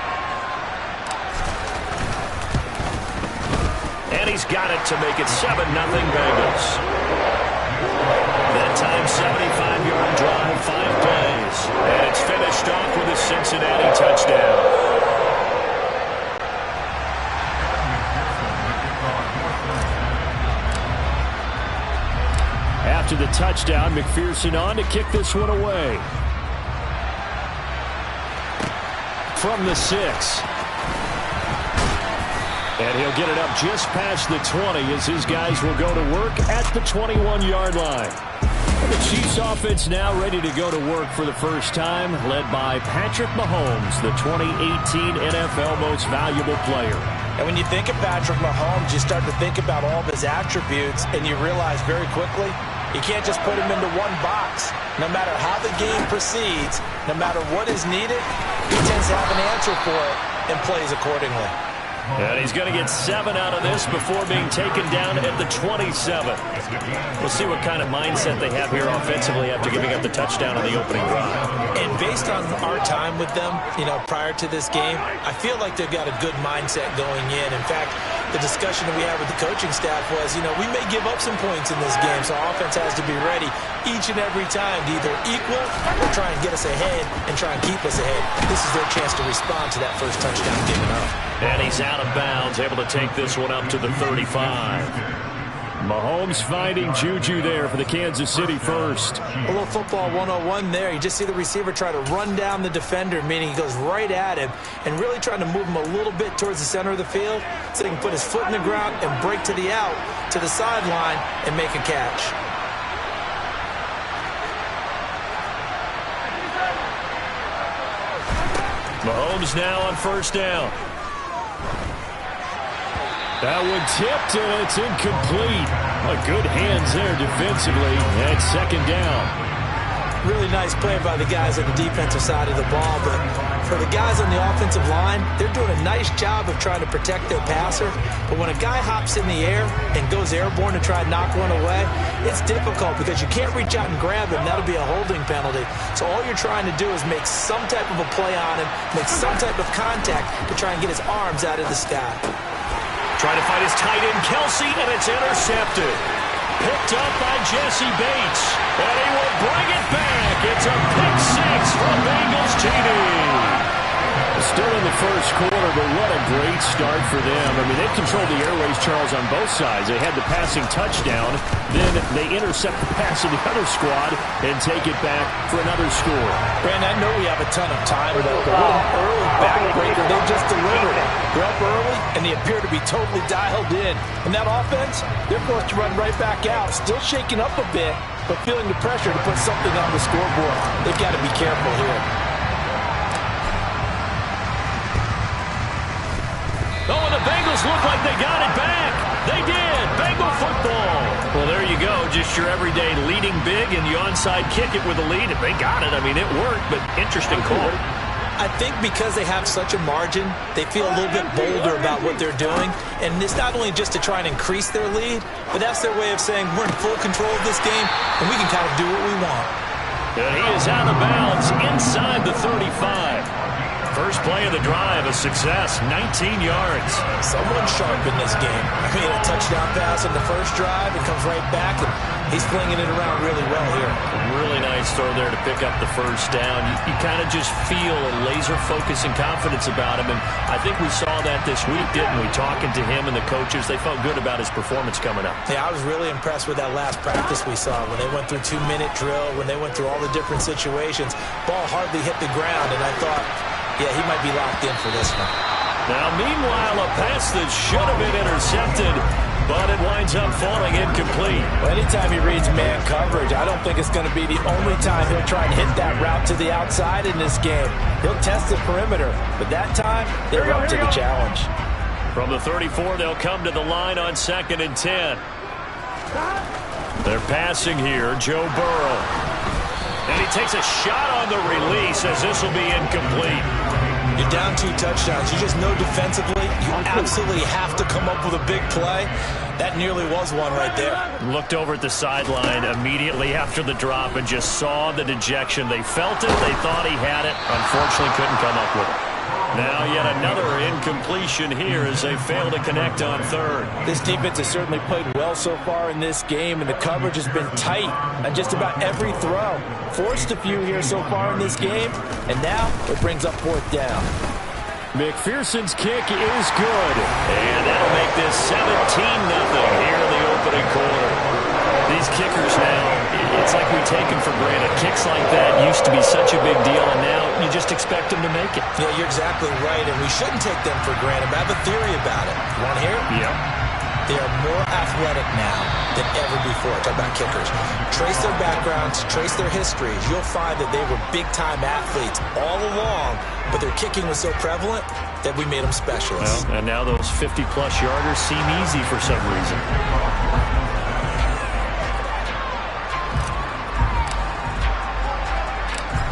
And he's got it to make it 7-0 Bengals. That time, 75-yard drive, 5 plays. And it's finished off with a Cincinnati touchdown. After the touchdown, McPherson on to kick this one away. From the 6. And he'll get it up just past the 20 as his guys will go to work at the 21-yard line. And the Chiefs offense now ready to go to work for the first time, led by Patrick Mahomes, the 2018 NFL Most Valuable Player. And when you think of Patrick Mahomes, you start to think about all of his attributes, and you realize very quickly, you can't just put him into one box. No matter how the game proceeds, no matter what is needed, he tends to have an answer for it and plays accordingly. And he's going to get 7 out of this before being taken down at the 27. We'll see what kind of mindset they have here offensively after giving up the touchdown on the opening drive. And based on our time with them, prior to this game, I feel like they've got a good mindset going in. In fact, the discussion that we had with the coaching staff was, we may give up some points in this game, so our offense has to be ready each and every time to either equal or try and get us ahead and try and keep us ahead. This is their chance to respond to that first touchdown given up. And he's out of bounds, able to take this one up to the 35. Mahomes finding Juju there for the Kansas City first. A little football 101 there. You just see the receiver try to run down the defender, meaning he goes right at him and really trying to move him a little bit towards the center of the field so he can put his foot in the ground and break to the out, to the sideline, and make a catch. Mahomes now on first down. That one tipped, and it's incomplete. Good hands there defensively. And second down. Really nice play by the guys on the defensive side of the ball, but for the guys on the offensive line, they're doing a nice job of trying to protect their passer. But when a guy hops in the air and goes airborne to try and knock one away, it's difficult because you can't reach out and grab him. That'll be a holding penalty. So all you're trying to do is make some type of a play on him, make some type of contact to try and get his arms out of the sky. Trying to find his tight end, Kelsey, and it's intercepted. Picked up by Jesse Bates, and he will bring it back. It's a pick six from Bengals TD. Still in the first quarter, but what a great start for them. I mean, they've controlled the airways, Charles, on both sides. They had the passing touchdown, then they intercept the pass of the other squad and take it back for another score. Brandon, I know we have a ton of time, but what an early backbreaker they just delivered. They're up early, and they appear to be totally dialed in. And that offense, they're forced to run right back out, still shaking up a bit, but feeling the pressure to put something on the scoreboard. They've got to be careful here. Oh, and the Bengals look like they got it back. They did. Bengal football. Well, there you go. Just your everyday leading big, and you onside kick it with a lead. If they got it, I mean, it worked, but interesting call. I think because they have such a margin, they feel a little bit bolder about what they're doing. And it's not only just to try and increase their lead, but that's their way of saying we're in full control of this game, and we can kind of do what we want. And he is out of bounds inside the 35. First play of the drive, a success, 19 yards. Someone sharp in this game. I mean, a touchdown pass in the first drive, it comes right back, and he's flinging it around really well here. Really nice throw there to pick up the first down. You kind of just feel a laser focus and confidence about him, and I think we saw that this week, didn't we? Talking to him and the coaches, they felt good about his performance coming up. Yeah, I was really impressed with that last practice we saw when they went through 2-minute drill, when they went through all the different situations. Ball hardly hit the ground, and I thought, yeah, he might be locked in for this one. Now, meanwhile, a pass that should have been intercepted, but it winds up falling incomplete. Well, anytime he reads man coverage, I don't think it's going to be the only time he'll try and hit that route to the outside in this game. He'll test the perimeter, but that time, they're up to the challenge. From the 34, they'll come to the line on 2nd and 10. They're passing here, Joe Burrow. And he takes a shot on the release as this will be incomplete. You're down 2 touchdowns. You just know defensively you absolutely have to come up with a big play. That nearly was one right there. Looked over at the sideline immediately after the drop and just saw the dejection. They felt it. They thought he had it. Unfortunately, couldn't come up with it. Now yet another incompletion here as they fail to connect on 3rd. This defense has certainly played well so far in this game, and the coverage has been tight on just about every throw. Forced a few here so far in this game, and now it brings up 4th down. McPherson's kick is good, and that'll make this 17-0 here in the opening quarter. These kickers now, it's like we take them for granted. Kicks like that used to be such a big deal, and now you just expect them to make it. Yeah, you're exactly right, and we shouldn't take them for granted. But I have a theory about it. You want to hear it? Yeah. They are more athletic now than ever before. Talk about kickers. Trace their backgrounds, trace their histories. You'll find that they were big-time athletes all along, but their kicking was so prevalent that we made them specialists. Well, and now those 50-plus yarders seem easy for some reason.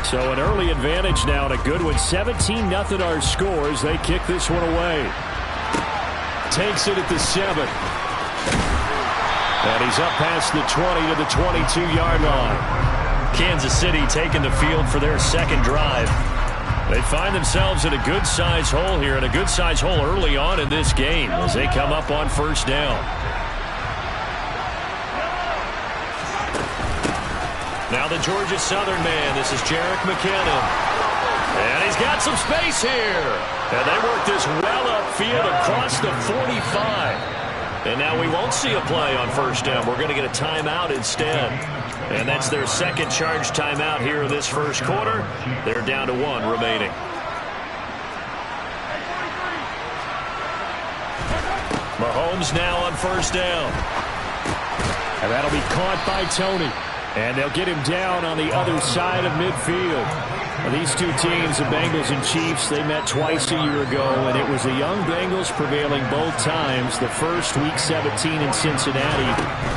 So an early advantage now and a good one. 17-0 our scores. They kick this one away. takes it at the 7. And he's up past the 20 to the 22-yard line. Kansas City taking the field for their second drive. They find themselves in a good-sized hole here, and a good-sized hole early on in this game as they come up on first down. Now the Georgia Southern man. This is Jerick McKinnon. And he's got some space here. And they work this well upfield across the 45. And now we won't see a play on first down. We're going to get a timeout instead. And that's their second charge timeout here in this first quarter. They're down to 1 remaining. Mahomes now on first down. And that'll be caught by Tony. And they'll get him down on the other side of midfield. These two teams, the Bengals and Chiefs, they met twice a year ago, and it was the young Bengals prevailing both times. The first, Week 17 in Cincinnati.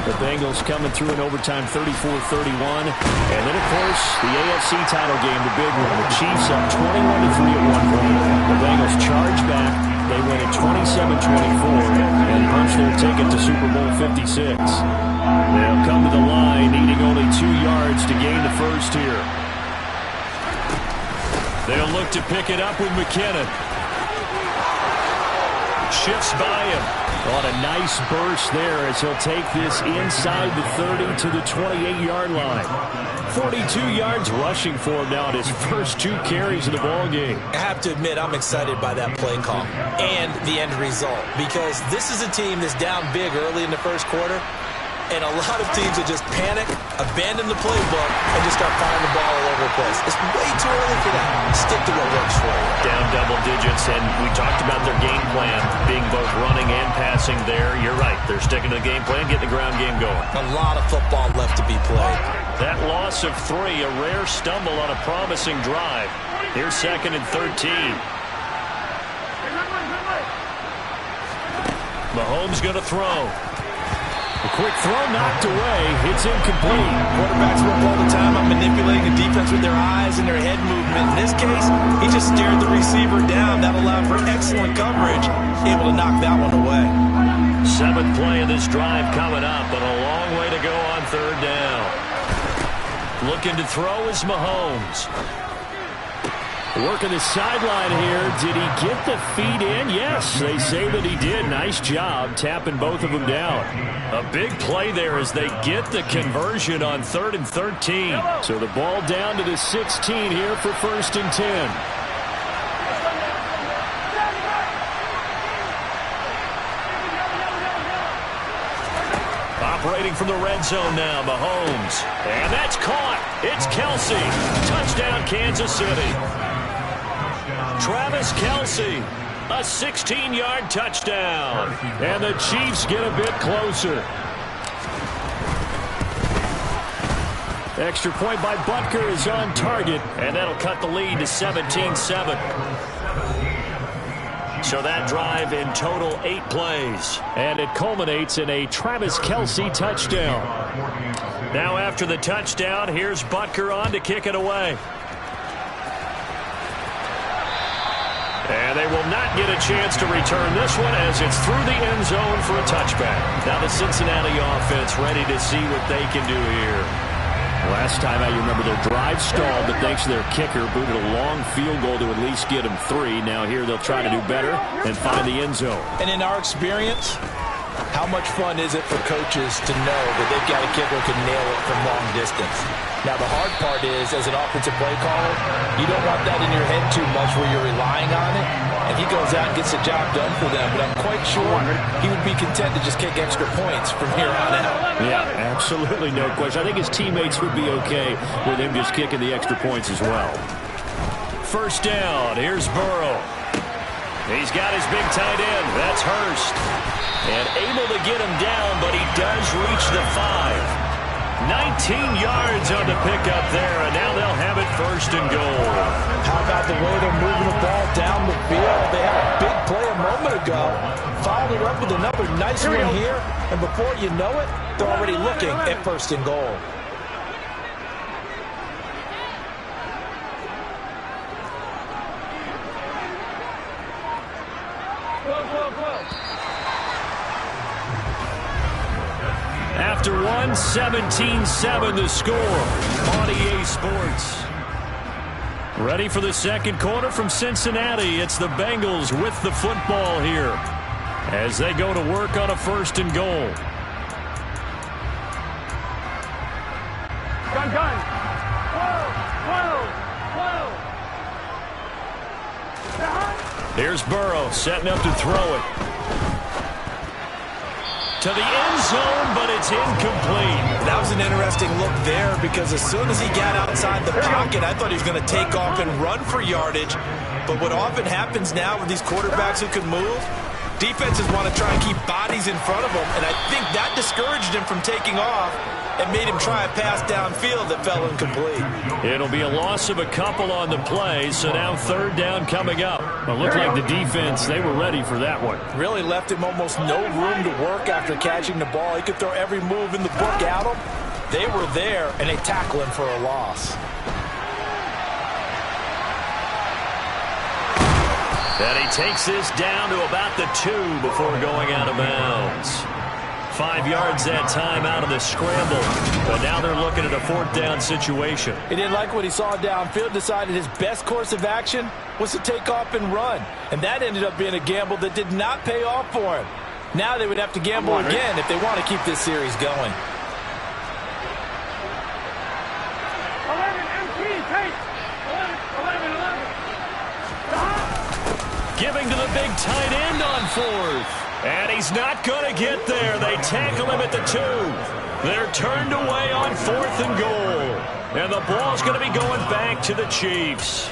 The Bengals coming through in overtime 34-31. And then, of course, the AFC title game, the big one. The Chiefs up 21-3 at one point. The Bengals charge back. They win at 27-24 and punch their ticket to Super Bowl 56. They'll come to the line, needing only 2 yards to gain the first here. They'll look to pick it up with McKinnon. Shifts by him. On a nice burst there as he'll take this inside the 30 to the 28-yard line. 42 yards rushing for him now in his first 2 carries of the ballgame. I have to admit, I'm excited by that play call and the end result, because this is a team that's down big early in the first quarter. And a lot of teams will just panic, abandon the playbook, and just start firing the ball all over the place. It's way too early for that. Stick to what works for you. Down double digits, and we talked about their game plan being both running and passing there. You're right. They're sticking to the game plan, getting the ground game going. A lot of football left to be played. That loss of 3, a rare stumble on a promising drive. Here's 2nd and 13. Mahomes going to throw. A quick throw knocked away. It's incomplete. Quarterbacks work all the time on manipulating the defense with their eyes and their head movement. In this case, he just stared the receiver down. That allowed for excellent coverage. Able to knock that one away. 7th play of this drive coming up, but a long way to go on third down. Looking to throw is Mahomes. Working the sideline here. Did he get the feet in? Yes, they say that he did. Nice job tapping both of them down. A big play there as they get the conversion on 3rd and 13. So the ball down to the 16 here for 1st and 10. Operating from the red zone now, Mahomes. And that's caught. It's Kelsey. Touchdown, Kansas City. Travis Kelsey, a 16-yard touchdown. And the Chiefs get a bit closer. Extra point by Butker is on target, and that'll cut the lead to 17-7. So that drive in total 8 plays, and it culminates in a Travis Kelsey touchdown. Now after the touchdown, here's Butker on to kick it away. And they will not get a chance to return this one as it's through the end zone for a touchback. Now the Cincinnati offense ready to see what they can do here. Last time out, you remember their drive stalled, but thanks to their kicker, booted a long field goal to at least get them 3. Now here they'll try to do better and find the end zone. And in our experience, how much fun is it for coaches to know that they've got a kicker who can nail it from long distance? Now, the hard part is, as an offensive play caller, you don't want that in your head too much where you're relying on it. And he goes out and gets the job done for them. But I'm quite sure he would be content to just kick extra points from here on out. Yeah, absolutely no question. I think his teammates would be okay with him just kicking the extra points as well. First down, here's Burrow. He's got his big tight end. That's Hurst. And able to get him down, but he does reach the 5. 19 yards on the pickup there, and now they'll have it 1st and goal. How about the way they're moving the ball down the field? They had a big play a moment ago. Followed it up with another nice one here, and before you know it, they're already looking at 1st and goal. after one, 17-7 the score on EA Sports. Ready for the second quarter from Cincinnati. It's the Bengals with the football here as they go to work on a 1st and goal. Gun. Here's Burrow setting up to throw it. To the end zone, but it's incomplete. That was an interesting look there because as soon as he got outside the pocket, I thought he was going to take off and run for yardage. But what often happens now with these quarterbacks who can move, defenses want to try and keep bodies in front of them, and I think that discouraged him from taking off and made him try a pass downfield that fell incomplete. It'll be a loss of a couple on the play, so now 3rd down coming up. It looked like the defense, they were ready for that one. Really left him almost no room to work after catching the ball. He could throw every move in the book at him. They were there, and they tackle him for a loss. And he takes this down to about the 2 before going out of bounds. 5 yards that time out of the scramble. But now they're looking at a 4th down situation. He didn't like what he saw downfield, decided his best course of action was to take off and run. And that ended up being a gamble that did not pay off for him. Now they would have to gamble again if they want to keep this series going. 11 MT, take 11. Giving to the big tight end on 4th. And he's not going to get there. They tackle him at the 2. They're turned away on 4th and goal. And the ball's going to be going back to the Chiefs.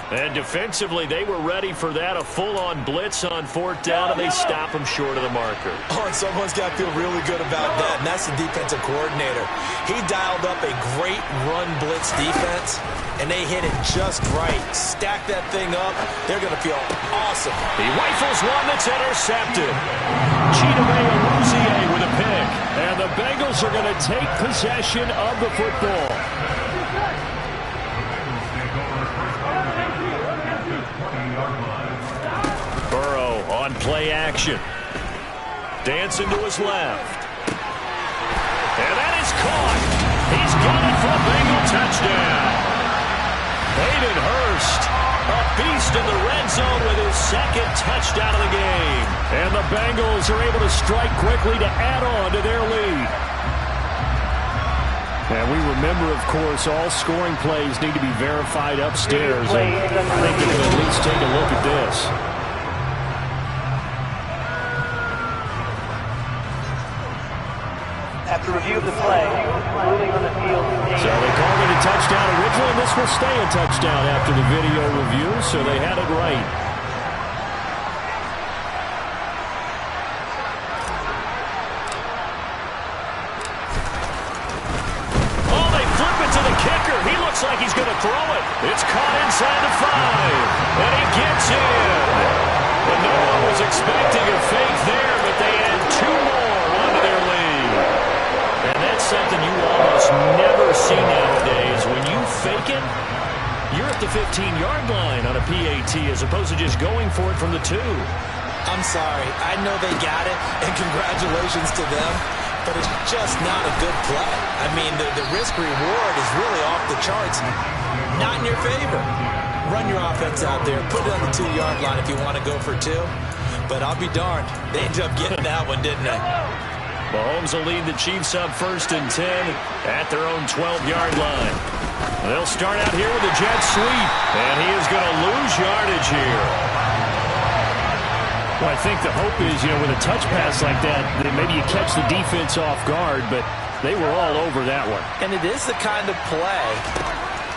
And defensively, they were ready for that, a full-on blitz on 4th down, and they stop him short of the marker. Oh, and someone's got to feel really good about that, and that's the defensive coordinator. He dialed up a great run blitz defense, and they hit it just right. Stack that thing up. They're going to feel awesome. He rifles one that's intercepted. Chidobe with a pick. And the Bengals are going to take possession of the football. Burrow on play action. Dancing to his left. And that is caught. He's got it for a Bengal touchdown. Hayden Hurst, a beast in the red zone with his 2nd touchdown of the game. And the Bengals are able to strike quickly to add on to their lead. And we remember, of course, all scoring plays need to be verified upstairs. And I think we can at least take a look at this. After review of the play, ruling on the field. So they called it a touchdown originally, and this will stay a touchdown after the video review, so they had it right. Oh, they flip it to the kicker. He looks like he's going to throw it. It's caught inside the 5, and he gets in. And no one was expecting a fake there, but they add 2 more onto their lead. And that's something you almost never see nowadays. When you fake it, you're at the 15-yard line on a PAT as opposed to just going for it from the 2. I'm sorry. I know they got it, and congratulations to them, but it's just not a good play. I mean, the risk-reward is really off the charts. Not in your favor. Run your offense out there. Put it on the 2-yard line if you want to go for 2. But I'll be darned. They ended up getting that one, didn't they? Mahomes will lead the Chiefs up 1st and 10 at their own 12-yard line. They'll start out here with a jet sweep, and he is going to lose yardage here. Well, I think the hope is, with a touch pass like that maybe you catch the defense off guard, but they were all over that one. And it is the kind of play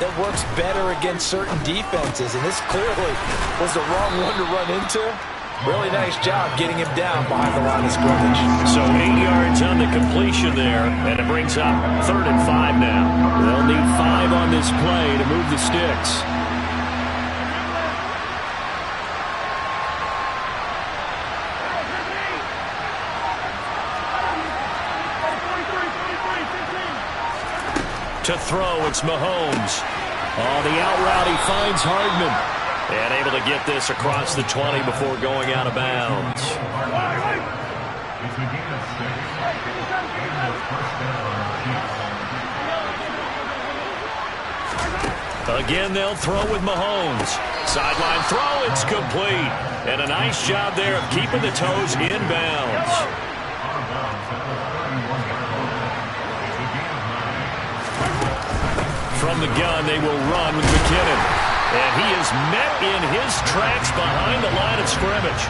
that works better against certain defenses, and this clearly was the wrong one to run into. Really nice job getting him down behind the line of scrimmage. So 8 yards on the completion there, and it brings up 3rd and 5 now. They'll need 5 on this play to move the sticks. To throw, it's Mahomes. On the out route, he finds Hardman. And able to get this across the 20 before going out of bounds. Again, they'll throw with Mahomes. Sideline throw, it's complete. And a nice job there of keeping the toes inbounds. From the gun, they will run with McKinnon. And he is met in his tracks behind the line of scrimmage.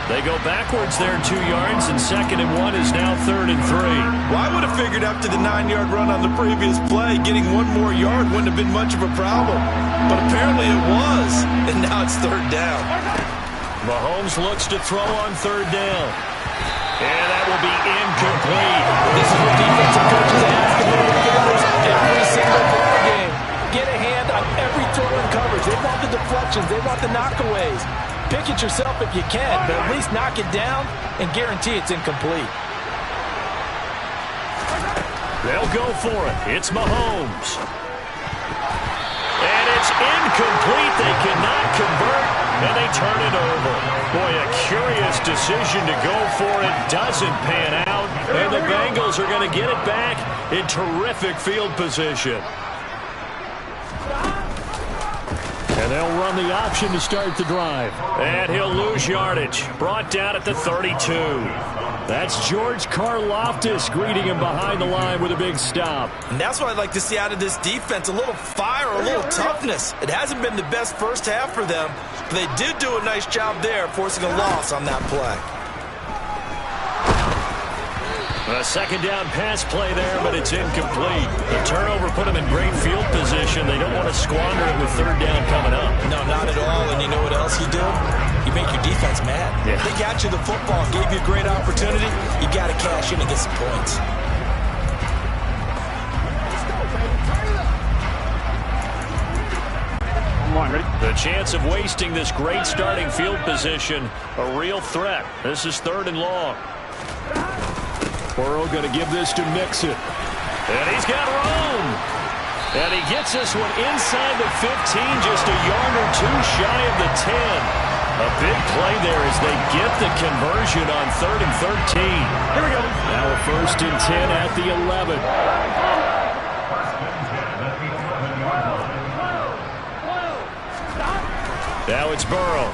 They go backwards there 2 yards, and 2nd and 1 is now 3rd and 3. Well, I would have figured after the 9-yard run on the previous play, getting 1 more yard wouldn't have been much of a problem. But apparently it was, and now it's 3rd down. Mahomes looks to throw on 3rd down. And that will be incomplete. This is what defensive coaches ask of their receivers every single ball game. Get a hand on every throw in coverage. They want the deflections. They want the knockaways. Pick it yourself if you can, but at least knock it down and guarantee it's incomplete. They'll go for it. It's Mahomes. And it's incomplete. They cannot convert, and they turn it over. Boy, a curious decision to go for it. Doesn't pan out, and the Bengals are going to get it back in terrific field position. And they'll run the option to start the drive. And he'll lose yardage. Brought down at the 32. That's George Karlaftis greeting him behind the line with a big stop. And that's what I'd like to see out of this defense. A little fire, a little toughness. It hasn't been the best first half for them, but they did do a nice job there, forcing a loss on that play. A 2nd down pass play there, but it's incomplete. The turnover put them in great field position. They don't want to squander it with 3rd down coming up. No, not at all. And you know what else you do? You make your defense mad. Yeah. They got you the football, gave you a great opportunity. You got to cash in and get some points. The chance of wasting this great starting field position, a real threat. This is 3rd and long. Burrow going to give this to Mixon. And he's got room. And he gets this one inside the 15, just a yard or 2 shy of the 10. A big play there as they get the conversion on 3rd and 13. Here we go. Now a 1st and 10 at the 11. Now it's Burrow.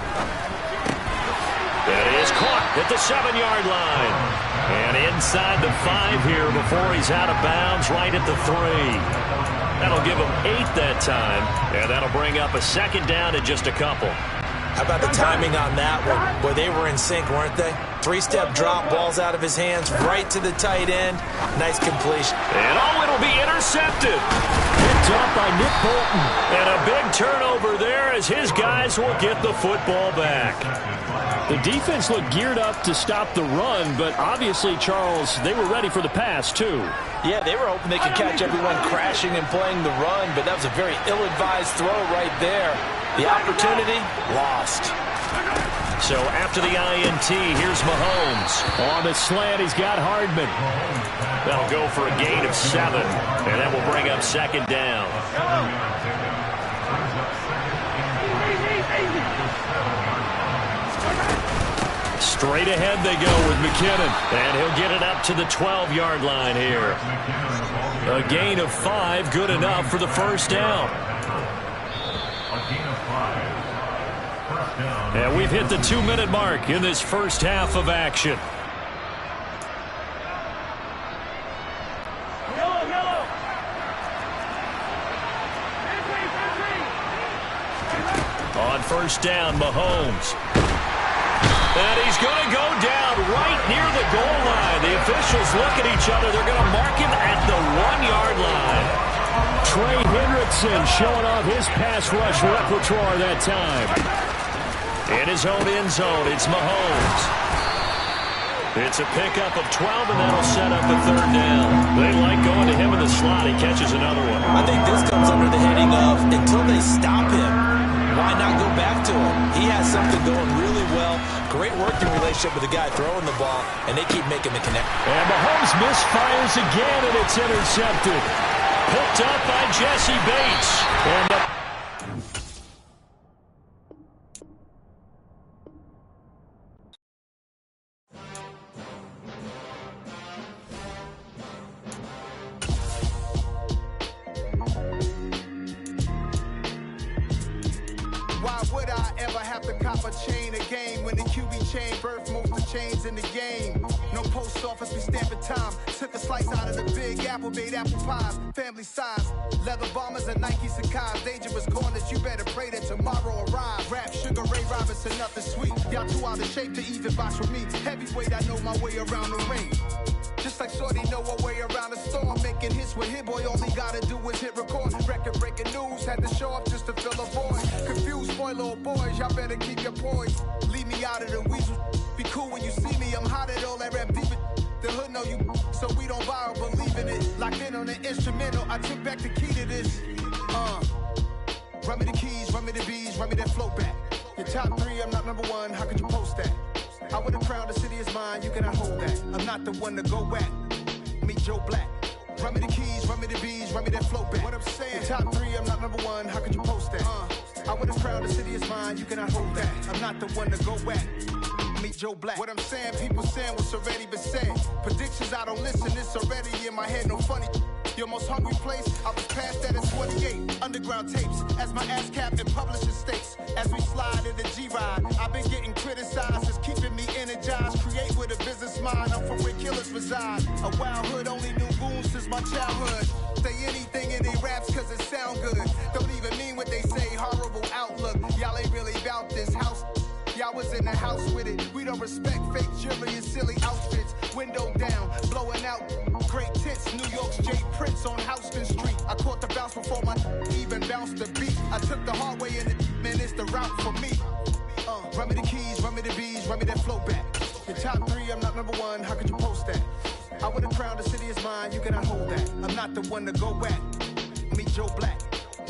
That is caught at the 7-yard line. And inside the 5 here before he's out of bounds, right at the 3. That'll give him 8 that time. And that'll bring up a 2nd down in just a couple. How about the timing on that one? Boy, they were in sync, weren't they? 3-step drop, balls out of his hands, right to the tight end. Nice completion. And it'll be intercepted. Picked up by Nick Bolton. And a big turnover there as his guys will get the football back. The defense looked geared up to stop the run, but obviously, Charles, they were ready for the pass, too. Yeah, they were hoping they could catch everyone crashing and playing the run, but that was a very ill-advised throw right there. The opportunity, lost. So after the INT, here's Mahomes. On the slant, he's got Hardman. That'll go for a gain of 7, and that will bring up 2nd down. Straight ahead they go with McKinnon. And he'll get it up to the 12-yard line here. A gain of 5, good enough for the 1st down. And we've hit the 2-minute mark in this first half of action. On 1st down, Mahomes. And he's going to go down right near the goal line. The officials look at each other. They're going to mark him at the 1-yard line. Trey Hendrickson showing off his pass rush repertoire that time. In his own end zone, it's Mahomes. It's a pickup of 12, and that'll set up a 3rd down. They like going to him in the slot. He catches another one. I think this comes under the heading of, until they stop him, why not go back to him? He has something going really well. Great working relationship with the guy throwing the ball, and they keep making the connect. And Mahomes misfires again, and it's intercepted. Picked up by Jesse Bates. And Why would I ever have to cop a chain again when the QB chain birthed most of chains in the game? No post office, we stamping time. Took a slice out of the big apple, made apple pies. Family size, leather bombers and Nike Sacai's. Dangerous corners, you better pray that tomorrow arrives. Rap, Sugar Ray Robinson, nothing sweet. Y'all too out of shape to even box with me. Heavyweight, I know my way around the ring. Just like Shorty know her way around the storm. Making hits with Hit Boy, all he gotta do is hit record. Record breaking news, had to show up just to fill a void. Confused boy, little boys, y'all better keep your poise. Leave me out of the weasel. Be cool when you see me, I'm hot at all that rap deep. The hood know you, so we don't buy or believe in it. Locked in on the instrumental, I took back the key to this. Run me the keys, run me the bees, run me that flow back. Your top 3, I'm not number 1, how could you post that? I would've crowned the city is mine, you cannot hold that. I'm not the one to go back. Meet Joe Black. Run me the keys, run me the bees, run me that flow back. What I'm saying, your top 3, I'm not number 1, how could you post that? I would've crowned the city is mine, you cannot hold that. I'm not the one to go back. Meet Joe Black. What I'm saying, people saying what's already been said. Predictions, I don't listen, it's already in my head, no funny. Your most hungry place, I was past that at 28. Underground tapes, as my ass cap in publishing states. As we slide in the G-Ride, I've been getting criticized, it's keeping me energized. Create with a business mind, I'm from where killers reside. A wild hood, only knew goons since my childhood. Say anything in their raps cause it sound good. Don't even mean what they say, horrible outlook. Y'all ain't really about this house. Y'all was in the house with it. We don't respect fake jewelry and silly outfits. Window down, blowing out great tits. New York's Jay Prince on Houston Street. I caught the bounce before my even bounced the beat. I took the hard way in it, man, it's the route for me. Run me the keys, run me the bees, run me that flow back. Your top 3, I'm not number 1, how could you post that? I would've crowned the city is mine, you cannot hold that. I'm not the one to go back. Meet Joe Black.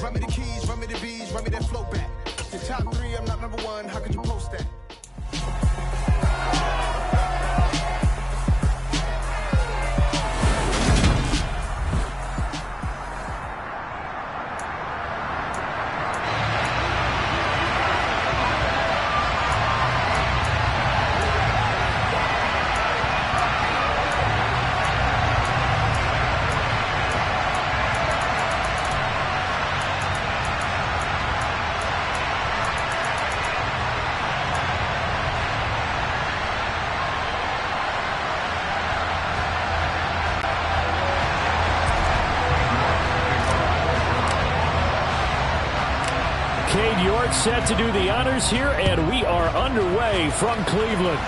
Run me the keys, run me the bees, run me that flow back. Your top 3, I'm not number 1, how could you post that? Set to do the honors here, and we are underway from Cleveland.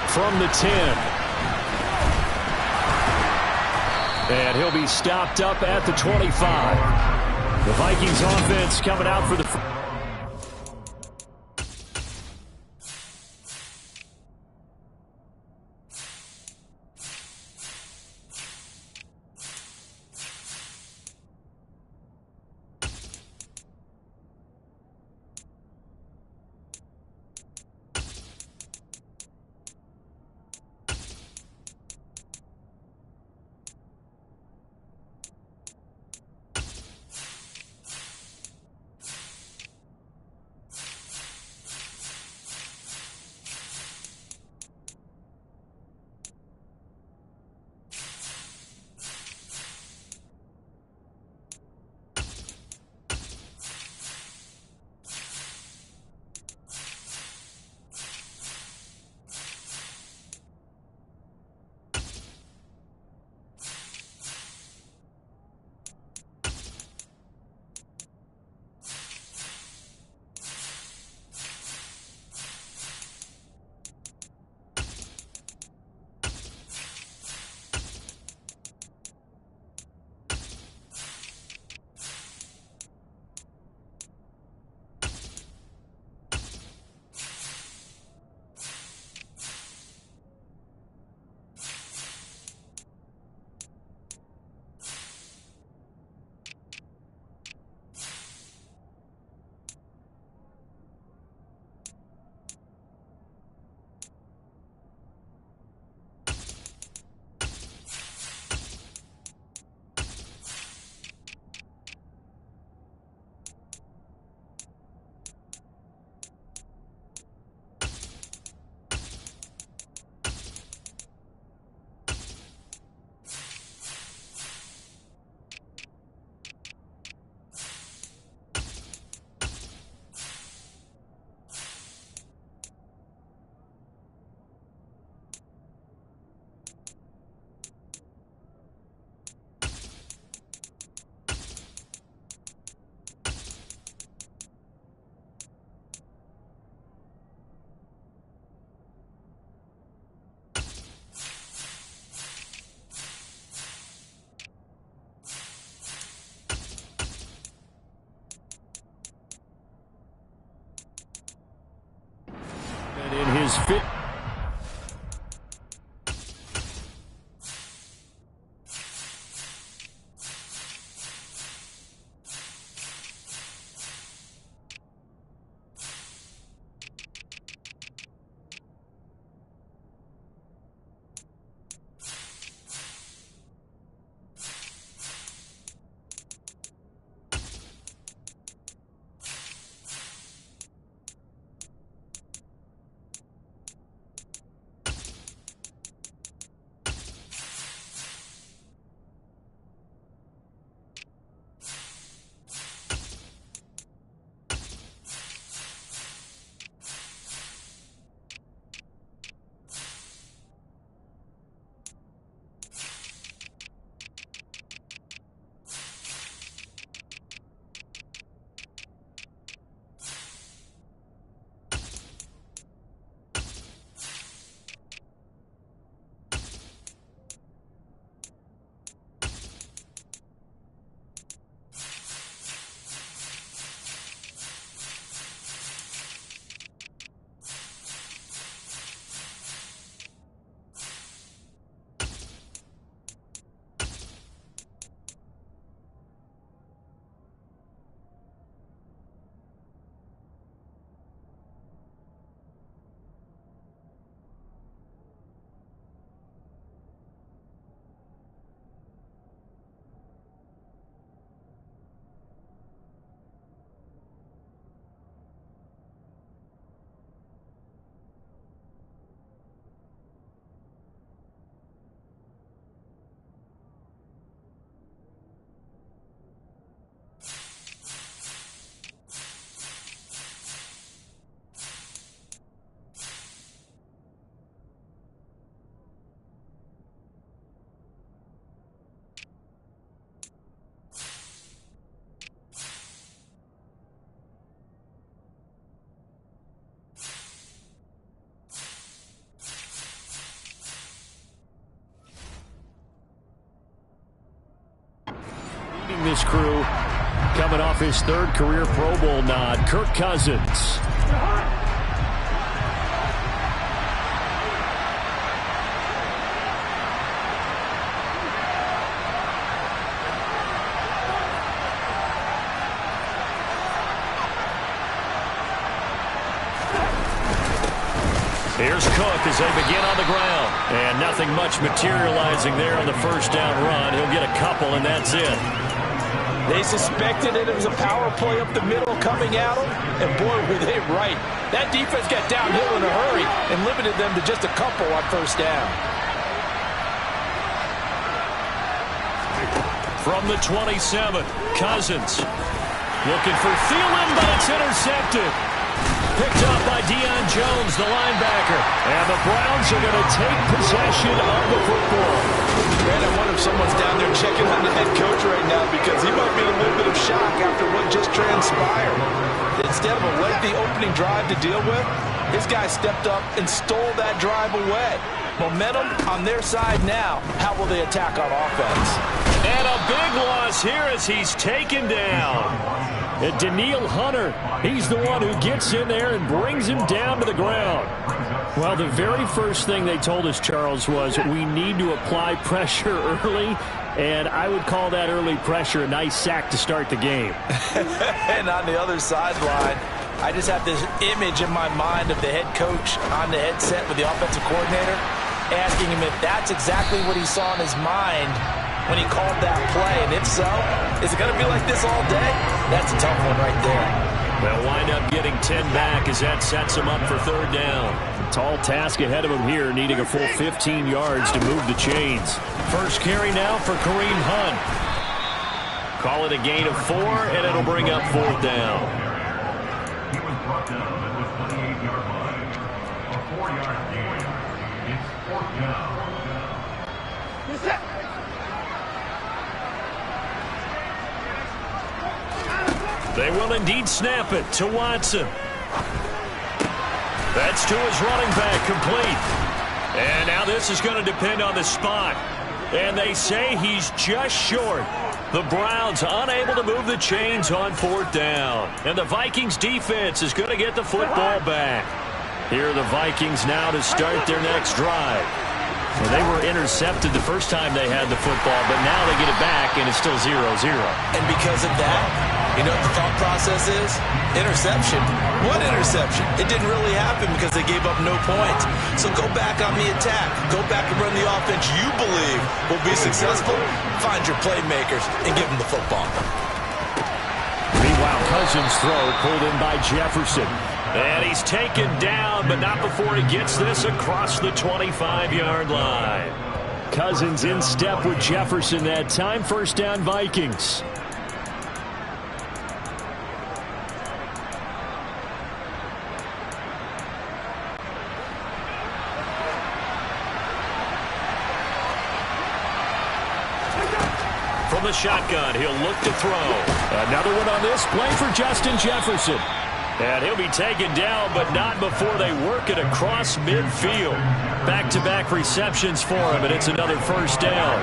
From the 10. And he'll be stopped up at the 25. The Vikings offense coming out for the... his fifth. This crew coming off his third career Pro Bowl nod, Kirk Cousins. Here's Cook as they begin on the ground. And nothing much materializing there on the first down run. He'll get a couple, and that's it. They suspected it was a power play up the middle coming at them, and boy, were they right. That defense got downhill in a hurry and limited them to just a couple on first down. From the 27, Cousins looking for Thielen, but it's intercepted. Picked up by Deion Jones, the linebacker. And the Browns are going to take possession of the football. Man, I wonder if someone's down there checking on the head coach right now because he might be in a little bit of shock after what just transpired. Instead of a lengthy opening drive to deal with, his guy stepped up and stole that drive away. Momentum on their side now. How will they attack on offense? And a big loss here as he's taken down. And Danielle Hunter, he's the one who gets in there and brings him down to the ground. Well, the very first thing they told us, Charles, was we need to apply pressure early, and I would call that early pressure a nice sack to start the game. And on the other sideline, I just have this image in my mind of the head coach on the headset with the offensive coordinator asking him if that's exactly what he saw in his mind when he called that play. And if so, is it going to be like this all day? That's a tough one right there. They'll wind up getting 10 back as that sets them up for third down. A tall task ahead of him here, needing a full 15 yards to move the chains. First carry now for Kareem Hunt. Call it a gain of 4, and it'll bring up fourth down. He was brought down at the 28-yard line. A 4-yard gain. It's fourth down. They will indeed snap it to Watson. That's to his running back, complete. And now this is going to depend on the spot. And they say he's just short. The Browns unable to move the chains on fourth down. And the Vikings defense is going to get the football back. Here are the Vikings now to start their next drive. Well, they were intercepted the first time they had the football, but now they get it back, and it's still 0-0. And because of that, you know what the thought process is? Interception. What interception? It didn't really happen because they gave up no points. So go back on the attack. Go back and run the offense you believe will be successful. Find your playmakers and give them the football. Meanwhile, Cousins' throw pulled in by Jefferson. And he's taken down, but not before he gets this across the 25-yard line. Cousins in step with Jefferson that time. First down, Vikings. From the shotgun, he'll look to throw. Another one on this play for Justin Jefferson. And he'll be taken down, but not before they work it across midfield. Back-to-back receptions for him, and it's another first down.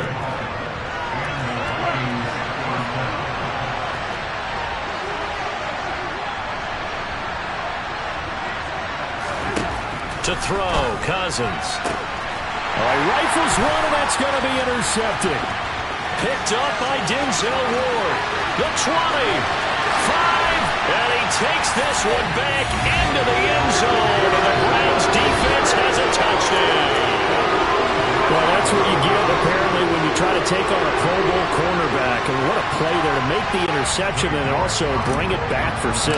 To throw, Cousins. All right, rifles one, and that's going to be intercepted. Picked up by Denzel Ward. The 20. 5, and he takes this one back into the end zone, and the Browns defense has a touchdown. Well, that's what you get, apparently, when you try to take on a Pro Bowl cornerback. And what a play there to make the interception and also bring it back for 6.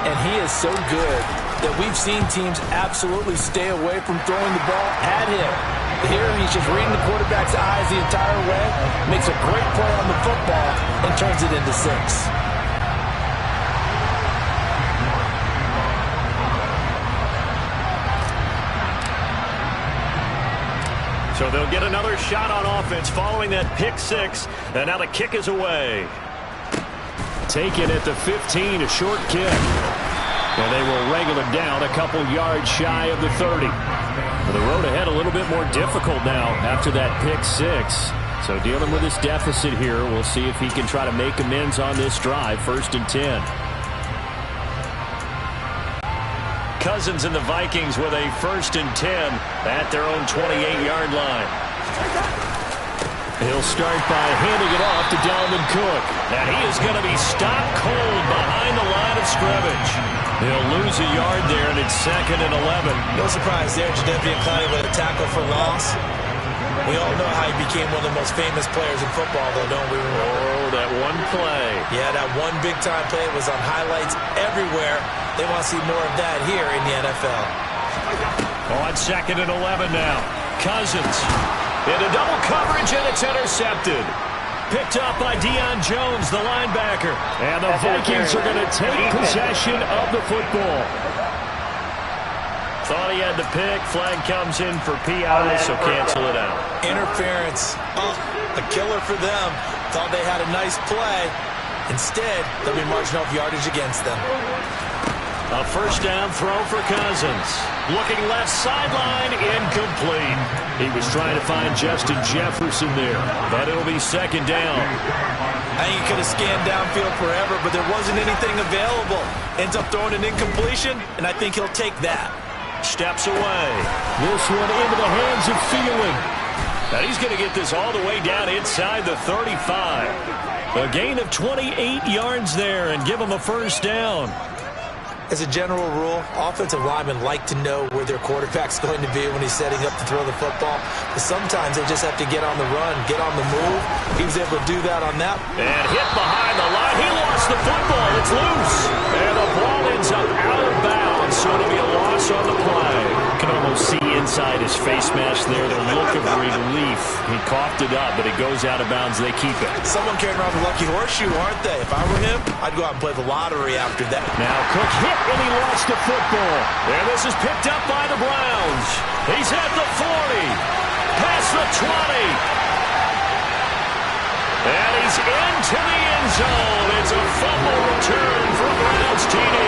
And he is so good that we've seen teams absolutely stay away from throwing the ball at him. Here, he's just reading the quarterback's eyes the entire way, makes a great play on the football, and turns it into 6. So they'll get another shot on offense following that pick 6. And now the kick is away. Taken at the 15, a short kick. And they will wrangle it down a couple yards shy of the 30. Well, the road ahead a little bit more difficult now after that pick 6. So dealing with this deficit here, we'll see if he can try to make amends on this drive. 1st and 10. Cousins and the Vikings with a 1st and 10 at their own 28-yard line. He'll start by handing it off to Dalvin Cook. And he is going to be stopped cold behind the line of scrimmage. He'll lose a yard there, and it's 2nd and 11. No surprise there, Jadeveon Clowney with a tackle for loss. We all know how he became one of the most famous players in football, though, don't we? Oh, that one play. Yeah, that one big-time play was on highlights everywhere. They want to see more of that here in the NFL. On 2nd and 11 now. Cousins into double coverage, and it's intercepted. Picked up by Deion Jones, the linebacker. And the Vikings are going to take possession of the football. Thought he had the pick. Flag comes in for PI, so cancel it out. Interference. Oh, a killer for them. Thought they had a nice play. Instead, they'll be marching off yardage against them. A 1st down throw for Cousins. Looking left sideline, incomplete. He was trying to find Justin Jefferson there, but it'll be 2nd down. I think he could have scanned downfield forever, but there wasn't anything available. Ends up throwing an incompletion, and I think he'll take that. Steps away. This one into the hands of Thielen. And he's going to get this all the way down inside the 35. A gain of 28 yards there and give him a 1st down. As a general rule, offensive linemen like to know where their quarterback's going to be when he's setting up to throw the football. But sometimes they just have to get on the run, get on the move. He was able to do that on that. And hit behind the line. He lost the football. It's loose. And the ball ends up out of bounds, so it'll be a loss on the play. You can almost see inside his face mask there the look of relief. He coughed it up, but it goes out of bounds. They keep it. Someone carrying around the lucky horseshoe, aren't they? If I were him, I'd go out and play the lottery after that. Now Cook hit, and he lost the football. And this is picked up by the Browns. He's at the 40. Past the 20. And he's into the end zone. It's a fumble return for Browns TD.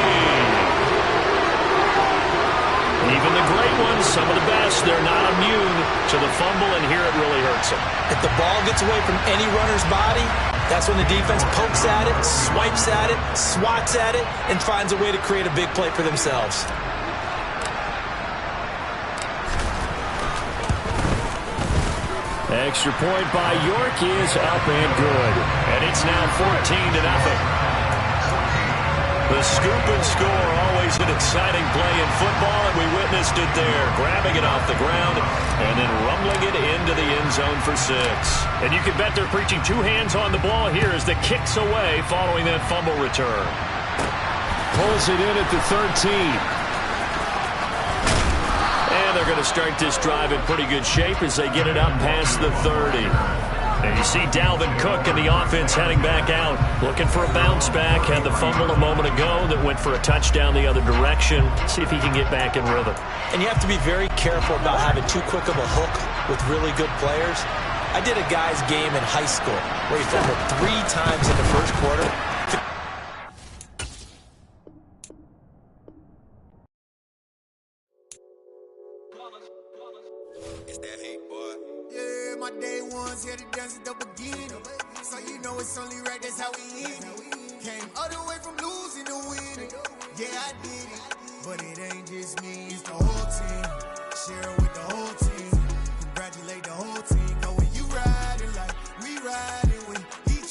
Even the great ones, some of the best, they're not immune to the fumble, and here it really hurts them. If the ball gets away from any runner's body, that's when the defense pokes at it, swipes at it, swats at it, and finds a way to create a big play for themselves. Extra point by York is up and good. And it's now 14-0. The scoop and score, always an exciting play in football, and we witnessed it there, grabbing it off the ground and then rumbling it into the end zone for 6. And you can bet they're preaching 2 hands on the ball here as the kick's away following that fumble return. Pulls it in at the 13. And they're going to start this drive in pretty good shape as they get it up past the 30. And you see Dalvin Cook and the offense heading back out, looking for a bounce back. Had the fumble a moment ago that went for a touchdown the other direction. See if he can get back in rhythm. And you have to be very careful about having too quick of a hook with really good players. I did a guy's game in high school where he fumbled 3 times in the first quarter. It's that hate, boy. Yeah, my day ones here to dance at the beginning. So you know it's only right, that's how we eat it. Came all the way from losing to winning. Yeah, I did it. But it ain't just me, it's the whole team. Share it with the whole